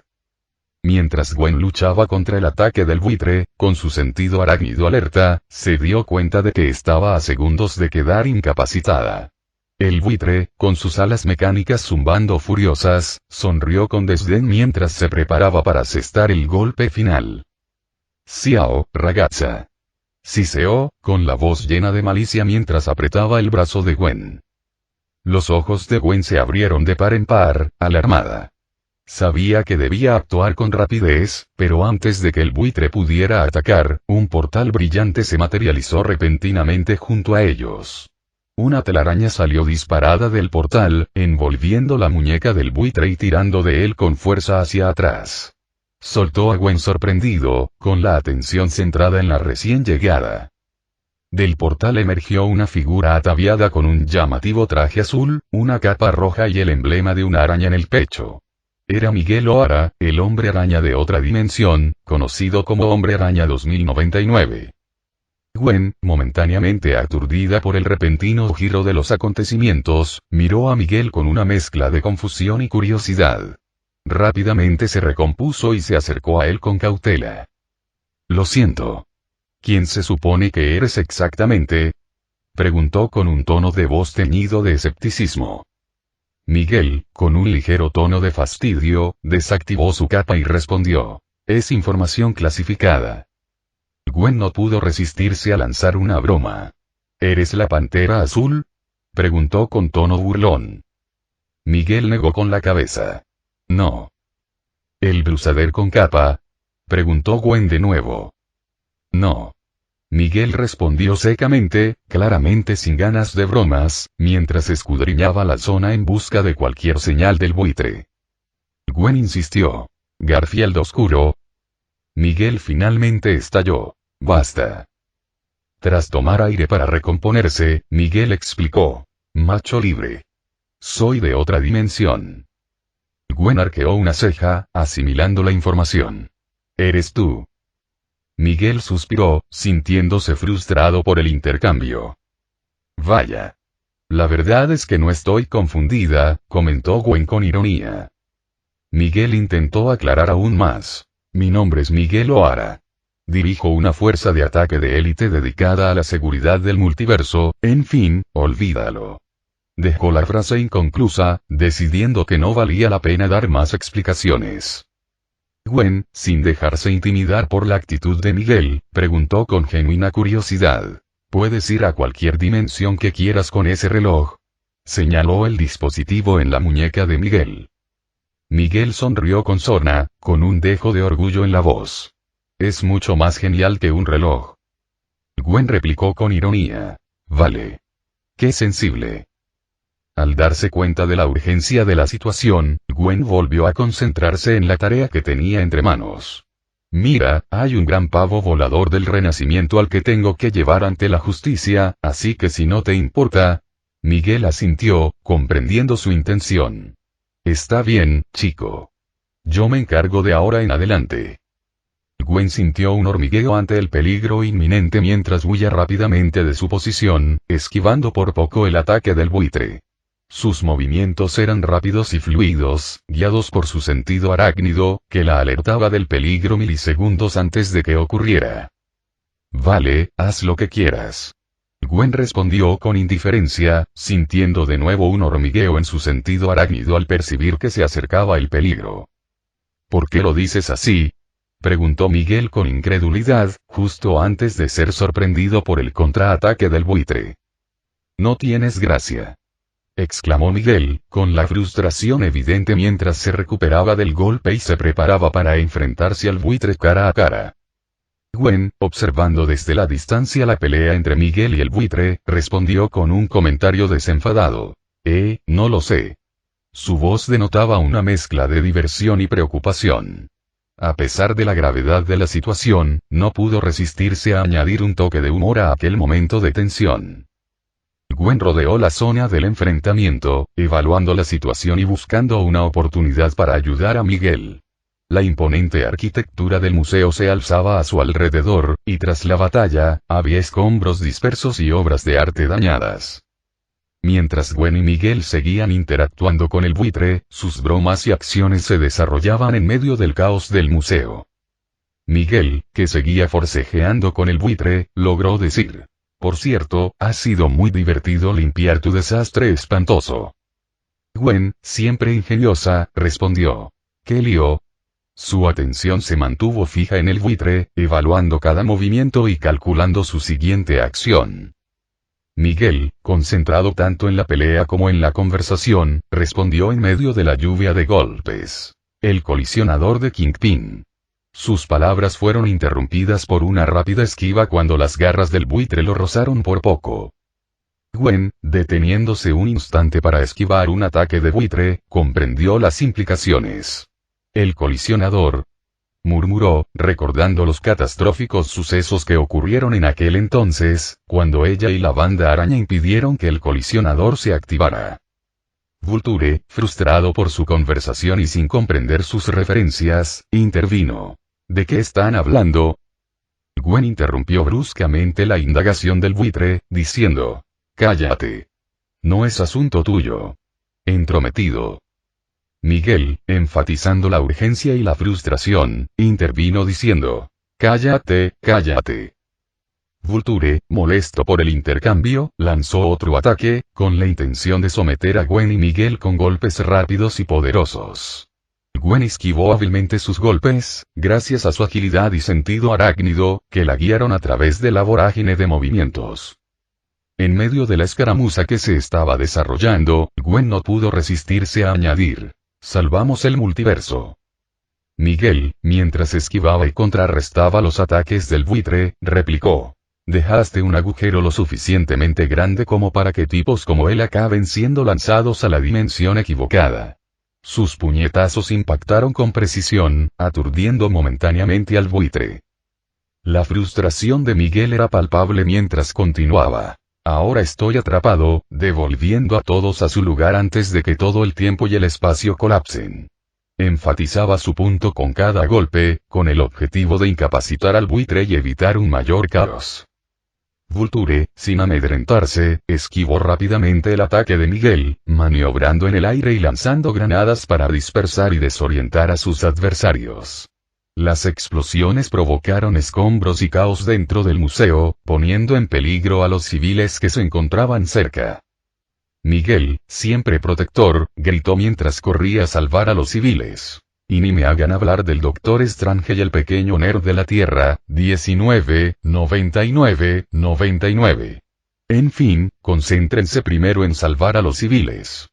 Mientras Gwen luchaba contra el ataque del buitre, con su sentido arácnido alerta, se dio cuenta de que estaba a segundos de quedar incapacitada. El buitre, con sus alas mecánicas zumbando furiosas, sonrió con desdén mientras se preparaba para asestar el golpe final. «Ciao, ragazza», siseó, con la voz llena de malicia mientras apretaba el brazo de Gwen. Los ojos de Gwen se abrieron de par en par, alarmada. Sabía que debía actuar con rapidez, pero antes de que el buitre pudiera atacar, un portal brillante se materializó repentinamente junto a ellos. Una telaraña salió disparada del portal, envolviendo la muñeca del buitre y tirando de él con fuerza hacia atrás. Soltó a Gwen sorprendido, con la atención centrada en la recién llegada. Del portal emergió una figura ataviada con un llamativo traje azul, una capa roja y el emblema de una araña en el pecho. Era Miguel O'Hara, el hombre araña de otra dimensión, conocido como Hombre Araña 2099. Gwen, momentáneamente aturdida por el repentino giro de los acontecimientos, miró a Miguel con una mezcla de confusión y curiosidad. Rápidamente se recompuso y se acercó a él con cautela. «Lo siento. ¿Quién se supone que eres exactamente? Preguntó con un tono de voz teñido de escepticismo. Miguel, con un ligero tono de fastidio, desactivó su capa y respondió. Es información clasificada. Gwen no pudo resistirse a lanzar una broma. ¿Eres la Pantera Azul? Preguntó con tono burlón. Miguel negó con la cabeza. No. ¿El Brusader con capa? Preguntó Gwen de nuevo. No. Miguel respondió secamente, claramente sin ganas de bromas, mientras escudriñaba la zona en busca de cualquier señal del buitre. Gwen insistió. ¿Garfield oscuro? Miguel finalmente estalló. Basta. Tras tomar aire para recomponerse, Miguel explicó. Macho libre. Soy de otra dimensión. Gwen arqueó una ceja, asimilando la información. ¿Eres tú? Miguel suspiró, sintiéndose frustrado por el intercambio. Vaya. La verdad es que no estoy confundida, comentó Gwen con ironía. Miguel intentó aclarar aún más. Mi nombre es Miguel O'Hara. Dirijo una fuerza de ataque de élite dedicada a la seguridad del multiverso, en fin, olvídalo. Dejó la frase inconclusa, decidiendo que no valía la pena dar más explicaciones. Gwen, sin dejarse intimidar por la actitud de Miguel, preguntó con genuina curiosidad. ¿Puedes ir a cualquier dimensión que quieras con ese reloj? Señaló el dispositivo en la muñeca de Miguel. Miguel sonrió con sorna, con un dejo de orgullo en la voz. Es mucho más genial que un reloj. Gwen replicó con ironía. Vale. Qué sensible. Al darse cuenta de la urgencia de la situación, Gwen volvió a concentrarse en la tarea que tenía entre manos. Mira, hay un gran pavo volador del Renacimiento al que tengo que llevar ante la justicia, así que si no te importa... Miguel asintió, comprendiendo su intención. Está bien, chico. Yo me encargo de ahora en adelante. Gwen sintió un hormigueo ante el peligro inminente mientras huía rápidamente de su posición, esquivando por poco el ataque del buitre. Sus movimientos eran rápidos y fluidos, guiados por su sentido arácnido, que la alertaba del peligro milisegundos antes de que ocurriera. Vale, haz lo que quieras. Gwen respondió con indiferencia, sintiendo de nuevo un hormigueo en su sentido arácnido al percibir que se acercaba el peligro. ¿Por qué lo dices así? Preguntó Miguel con incredulidad, justo antes de ser sorprendido por el contraataque del buitre. No tienes gracia. Exclamó Miguel, con la frustración evidente mientras se recuperaba del golpe y se preparaba para enfrentarse al buitre cara a cara. Gwen, observando desde la distancia la pelea entre Miguel y el buitre, respondió con un comentario desenfadado. No lo sé. Su voz denotaba una mezcla de diversión y preocupación. A pesar de la gravedad de la situación, no pudo resistirse a añadir un toque de humor a aquel momento de tensión. Gwen rodeó la zona del enfrentamiento, evaluando la situación y buscando una oportunidad para ayudar a Miguel. La imponente arquitectura del museo se alzaba a su alrededor, y tras la batalla, había escombros dispersos y obras de arte dañadas. Mientras Gwen y Miguel seguían interactuando con el buitre, sus bromas y acciones se desarrollaban en medio del caos del museo. Miguel, que seguía forcejeando con el buitre, logró decir. Por cierto, ha sido muy divertido limpiar tu desastre espantoso. Gwen, siempre ingeniosa, respondió. ¿Qué lío? Su atención se mantuvo fija en el buitre, evaluando cada movimiento y calculando su siguiente acción. Miguel, concentrado tanto en la pelea como en la conversación, respondió en medio de la lluvia de golpes. El colisionador de Kingpin. Sus palabras fueron interrumpidas por una rápida esquiva cuando las garras del buitre lo rozaron por poco. Gwen, deteniéndose un instante para esquivar un ataque de buitre, comprendió las implicaciones. El colisionador, murmuró, recordando los catastróficos sucesos que ocurrieron en aquel entonces, cuando ella y la banda araña impidieron que el colisionador se activara. Vulture, frustrado por su conversación y sin comprender sus referencias, intervino. ¿De qué están hablando? Gwen interrumpió bruscamente la indagación del buitre, diciendo. Cállate. No es asunto tuyo. Entrometido. Miguel, enfatizando la urgencia y la frustración, intervino diciendo. Cállate, cállate. Vulture, molesto por el intercambio, lanzó otro ataque, con la intención de someter a Gwen y Miguel con golpes rápidos y poderosos. Gwen esquivó hábilmente sus golpes, gracias a su agilidad y sentido arácnido, que la guiaron a través de la vorágine de movimientos. En medio de la escaramuza que se estaba desarrollando, Gwen no pudo resistirse a añadir: «Salvamos el multiverso». Miguel, mientras esquivaba y contrarrestaba los ataques del buitre, replicó: «Dejaste un agujero lo suficientemente grande como para que tipos como él acaben siendo lanzados a la dimensión equivocada». Sus puñetazos impactaron con precisión, aturdiendo momentáneamente al buitre. La frustración de Miguel era palpable mientras continuaba: «Ahora estoy atrapado, devolviendo a todos a su lugar antes de que todo el tiempo y el espacio colapsen». Enfatizaba su punto con cada golpe, con el objetivo de incapacitar al buitre y evitar un mayor caos. Vulture, sin amedrentarse, esquivó rápidamente el ataque de Miguel, maniobrando en el aire y lanzando granadas para dispersar y desorientar a sus adversarios. Las explosiones provocaron escombros y caos dentro del museo, poniendo en peligro a los civiles que se encontraban cerca. Miguel, siempre protector, gritó mientras corría a salvar a los civiles: «Y ni me hagan hablar del Doctor Strange y el pequeño nerd de la Tierra, 1999. En fin, concéntrense primero en salvar a los civiles».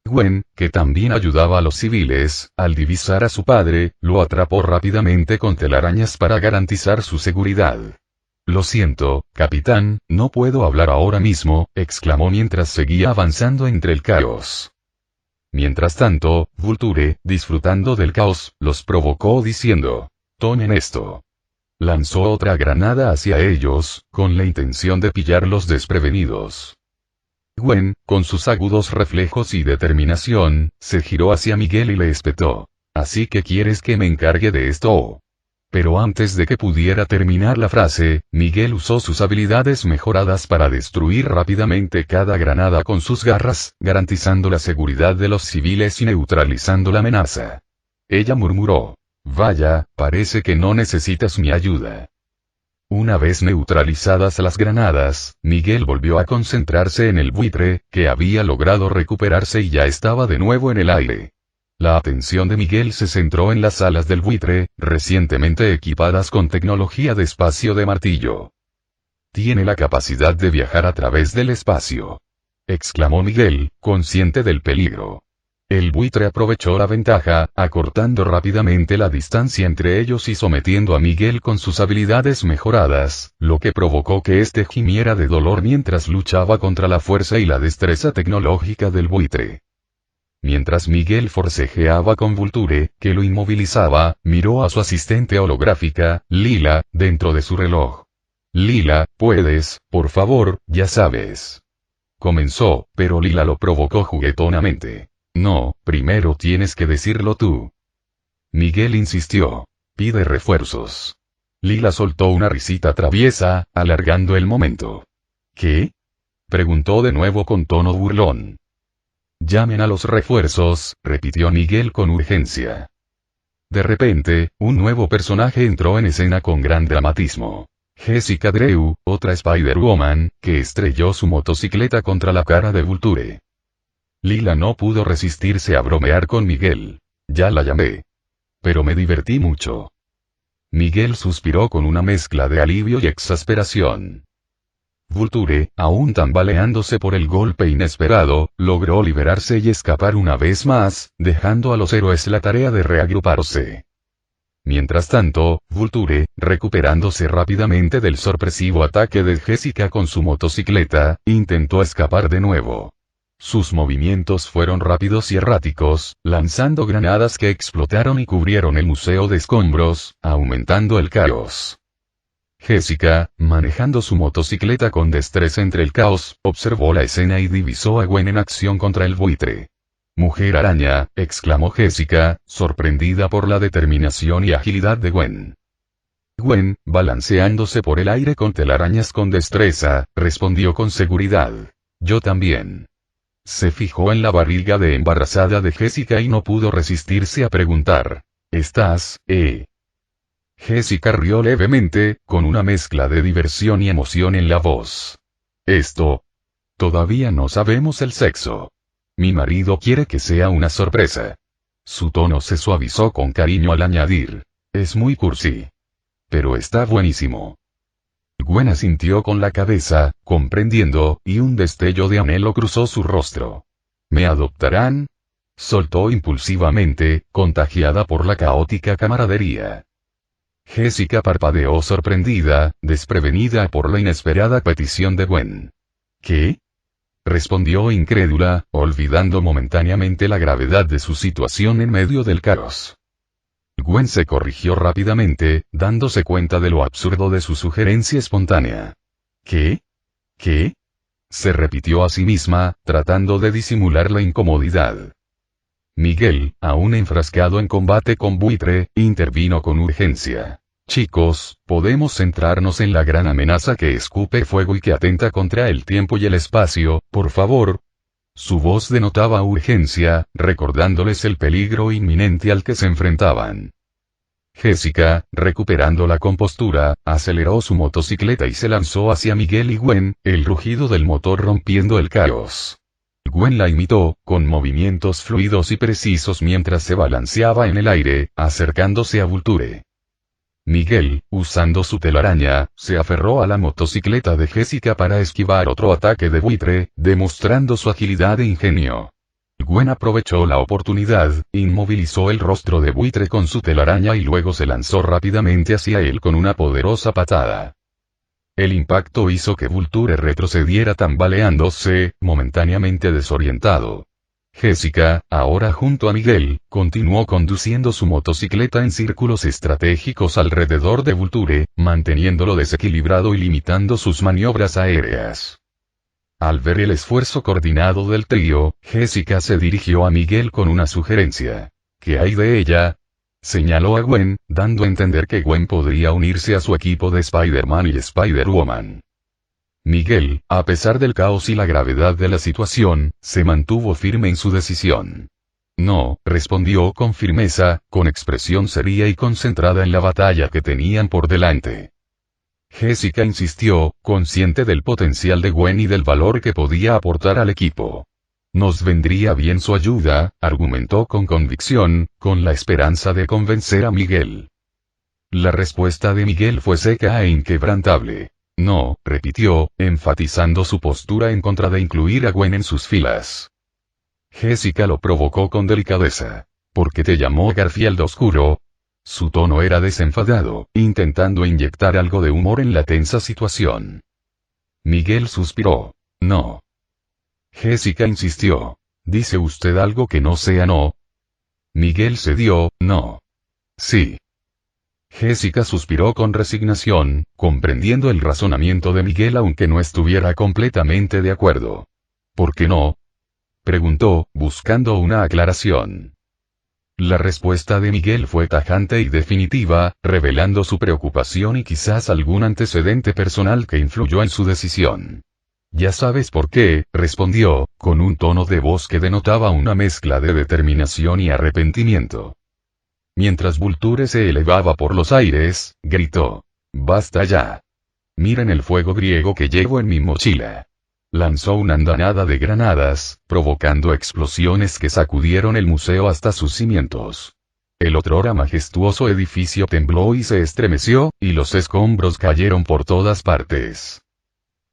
Gwen, que también ayudaba a los civiles, al divisar a su padre, lo atrapó rápidamente con telarañas para garantizar su seguridad. «Lo siento, capitán, no puedo hablar ahora mismo», exclamó mientras seguía avanzando entre el caos. Mientras tanto, Vulture, disfrutando del caos, los provocó diciendo: «Tomen esto». Lanzó otra granada hacia ellos, con la intención de pillarlos desprevenidos. Gwen, con sus agudos reflejos y determinación, se giró hacia Miguel y le espetó: «¿Así que quieres que me encargue de esto?» Pero antes de que pudiera terminar la frase, Miguel usó sus habilidades mejoradas para destruir rápidamente cada granada con sus garras, garantizando la seguridad de los civiles y neutralizando la amenaza. Ella murmuró: «Vaya, parece que no necesitas mi ayuda». Una vez neutralizadas las granadas, Miguel volvió a concentrarse en el buitre, que había logrado recuperarse y ya estaba de nuevo en el aire. La atención de Miguel se centró en las alas del buitre, recientemente equipadas con tecnología de espacio de martillo. «Tiene la capacidad de viajar a través del espacio», exclamó Miguel, consciente del peligro. El buitre aprovechó la ventaja, acortando rápidamente la distancia entre ellos y sometiendo a Miguel con sus habilidades mejoradas, lo que provocó que éste gimiera de dolor mientras luchaba contra la fuerza y la destreza tecnológica del buitre. Mientras Miguel forcejeaba con Vulture, que lo inmovilizaba, miró a su asistente holográfica, Lila, dentro de su reloj. «Lila, puedes, por favor, ya sabes». Comenzó, pero Lila lo provocó juguetonamente. «No, primero tienes que decirlo tú». Miguel insistió. «Pide refuerzos». Lila soltó una risita traviesa, alargando el momento. «¿Qué?», preguntó de nuevo con tono burlón. «Llamen a los refuerzos», repitió Miguel con urgencia. De repente, un nuevo personaje entró en escena con gran dramatismo. Jessica Drew, otra Spider-Woman, que estrelló su motocicleta contra la cara de Vulture. Lila no pudo resistirse a bromear con Miguel. «Ya la llamé. Pero me divertí mucho». Miguel suspiró con una mezcla de alivio y exasperación. Vulture, aún tambaleándose por el golpe inesperado, logró liberarse y escapar una vez más, dejando a los héroes la tarea de reagruparse. Mientras tanto, Vulture, recuperándose rápidamente del sorpresivo ataque de Jessica con su motocicleta, intentó escapar de nuevo. Sus movimientos fueron rápidos y erráticos, lanzando granadas que explotaron y cubrieron el museo de escombros, aumentando el caos. Jessica, manejando su motocicleta con destreza entre el caos, observó la escena y divisó a Gwen en acción contra el buitre. «Mujer araña», exclamó Jessica, sorprendida por la determinación y agilidad de Gwen. Gwen, balanceándose por el aire con telarañas con destreza, respondió con seguridad: «Yo también». Se fijó en la barriga de embarazada de Jessica y no pudo resistirse a preguntar: «¿Estás, Jessica rió levemente, con una mezcla de diversión y emoción en la voz. Esto. Todavía no sabemos el sexo. Mi marido quiere que sea una sorpresa. Su tono se suavizó con cariño al añadir. Es muy cursi. Pero está buenísimo. Gwen asintió con la cabeza, comprendiendo, y un destello de anhelo cruzó su rostro. ¿Me adoptarán? Soltó impulsivamente, contagiada por la caótica camaradería. Jessica parpadeó sorprendida, desprevenida por la inesperada petición de Gwen. ¿Qué? Respondió incrédula, olvidando momentáneamente la gravedad de su situación en medio del caos. Gwen se corrigió rápidamente, dándose cuenta de lo absurdo de su sugerencia espontánea. ¿Qué? ¿Qué? Se repitió a sí misma, tratando de disimular la incomodidad. Miguel, aún enfrascado en combate con Buitre, intervino con urgencia. Chicos, podemos centrarnos en la gran amenaza que escupe fuego y que atenta contra el tiempo y el espacio, por favor. Su voz denotaba urgencia, recordándoles el peligro inminente al que se enfrentaban. Jessica, recuperando la compostura, aceleró su motocicleta y se lanzó hacia Miguel y Gwen, el rugido del motor rompiendo el caos. Gwen la imitó, con movimientos fluidos y precisos mientras se balanceaba en el aire, acercándose a Vulture. Miguel, usando su telaraña, se aferró a la motocicleta de Jessica para esquivar otro ataque de Buitre, demostrando su agilidad e ingenio. Gwen aprovechó la oportunidad, inmovilizó el rostro de Buitre con su telaraña y luego se lanzó rápidamente hacia él con una poderosa patada. El impacto hizo que Vulture retrocediera tambaleándose, momentáneamente desorientado. Jessica, ahora junto a Miguel, continuó conduciendo su motocicleta en círculos estratégicos alrededor de Vulture, manteniéndolo desequilibrado y limitando sus maniobras aéreas. Al ver el esfuerzo coordinado del trío, Jessica se dirigió a Miguel con una sugerencia. ¿Qué hay de ella? Señaló a Gwen, dando a entender que Gwen podría unirse a su equipo de Spider-Man y Spider-Woman. Miguel, a pesar del caos y la gravedad de la situación, se mantuvo firme en su decisión. No, respondió con firmeza, con expresión seria y concentrada en la batalla que tenían por delante. Jessica insistió, consciente del potencial de Gwen y del valor que podía aportar al equipo. Nos vendría bien su ayuda, argumentó con convicción, con la esperanza de convencer a Miguel. La respuesta de Miguel fue seca e inquebrantable. No, repitió, enfatizando su postura en contra de incluir a Gwen en sus filas. Jessica lo provocó con delicadeza. ¿Por qué te llamó Garfield Oscuro? Su tono era desenfadado, intentando inyectar algo de humor en la tensa situación. Miguel suspiró. No. Jessica insistió. ¿Dice usted algo que no sea no? Miguel cedió, no. Sí. Jessica suspiró con resignación, comprendiendo el razonamiento de Miguel aunque no estuviera completamente de acuerdo. ¿Por qué no? Preguntó, buscando una aclaración. La respuesta de Miguel fue tajante y definitiva, revelando su preocupación y quizás algún antecedente personal que influyó en su decisión. Ya sabes por qué, respondió, con un tono de voz que denotaba una mezcla de determinación y arrepentimiento. Mientras Vulture se elevaba por los aires, gritó. ¡Basta ya! Miren el fuego griego que llevo en mi mochila. Lanzó una andanada de granadas, provocando explosiones que sacudieron el museo hasta sus cimientos. El otrora majestuoso edificio tembló y se estremeció, y los escombros cayeron por todas partes.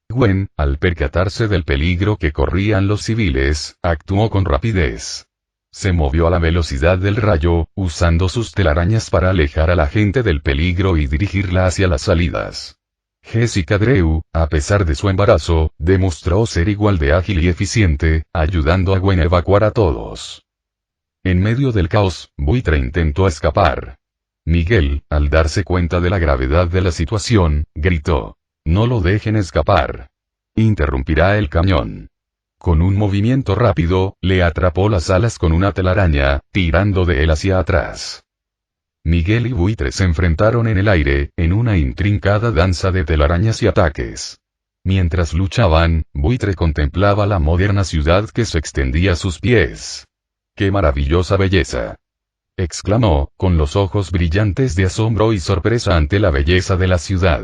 Gwen, al percatarse del peligro que corrían los civiles, actuó con rapidez. Se movió a la velocidad del rayo, usando sus telarañas para alejar a la gente del peligro y dirigirla hacia las salidas. Jessica Drew, a pesar de su embarazo, demostró ser igual de ágil y eficiente, ayudando a Gwen a evacuar a todos. En medio del caos, Buitre intentó escapar. Miguel, al darse cuenta de la gravedad de la situación, gritó. No lo dejen escapar. Interrumpirá el cañón. Con un movimiento rápido, le atrapó las alas con una telaraña, tirando de él hacia atrás. Miguel y Buitre se enfrentaron en el aire, en una intrincada danza de telarañas y ataques. Mientras luchaban, Buitre contemplaba la moderna ciudad que se extendía a sus pies. ¡Qué maravillosa belleza! exclamó, con los ojos brillantes de asombro y sorpresa ante la belleza de la ciudad.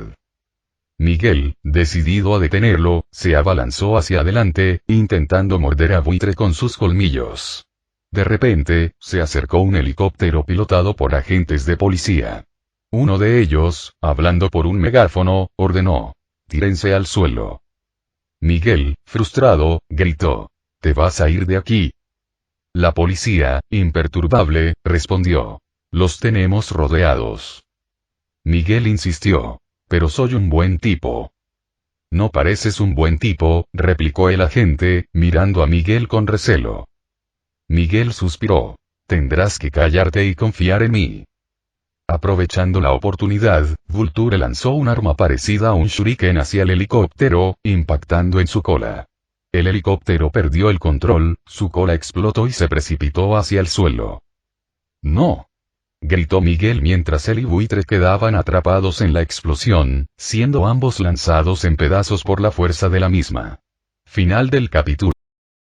Miguel, decidido a detenerlo, se abalanzó hacia adelante, intentando morder a Buitre con sus colmillos. De repente, se acercó un helicóptero pilotado por agentes de policía. Uno de ellos, hablando por un megáfono, ordenó: «Tírense al suelo». Miguel, frustrado, gritó: «¿Te vas a ir de aquí?». La policía, imperturbable, respondió: «Los tenemos rodeados». Miguel insistió: «Pero soy un buen tipo». «No pareces un buen tipo», replicó el agente, mirando a Miguel con recelo. Miguel suspiró: «Tendrás que callarte y confiar en mí». Aprovechando la oportunidad, Vulture lanzó un arma parecida a un shuriken hacia el helicóptero, impactando en su cola. El helicóptero perdió el control, su cola explotó y se precipitó hacia el suelo. «¡No!», gritó Miguel mientras él y Buitre quedaban atrapados en la explosión, siendo ambos lanzados en pedazos por la fuerza de la misma. Final del capítulo.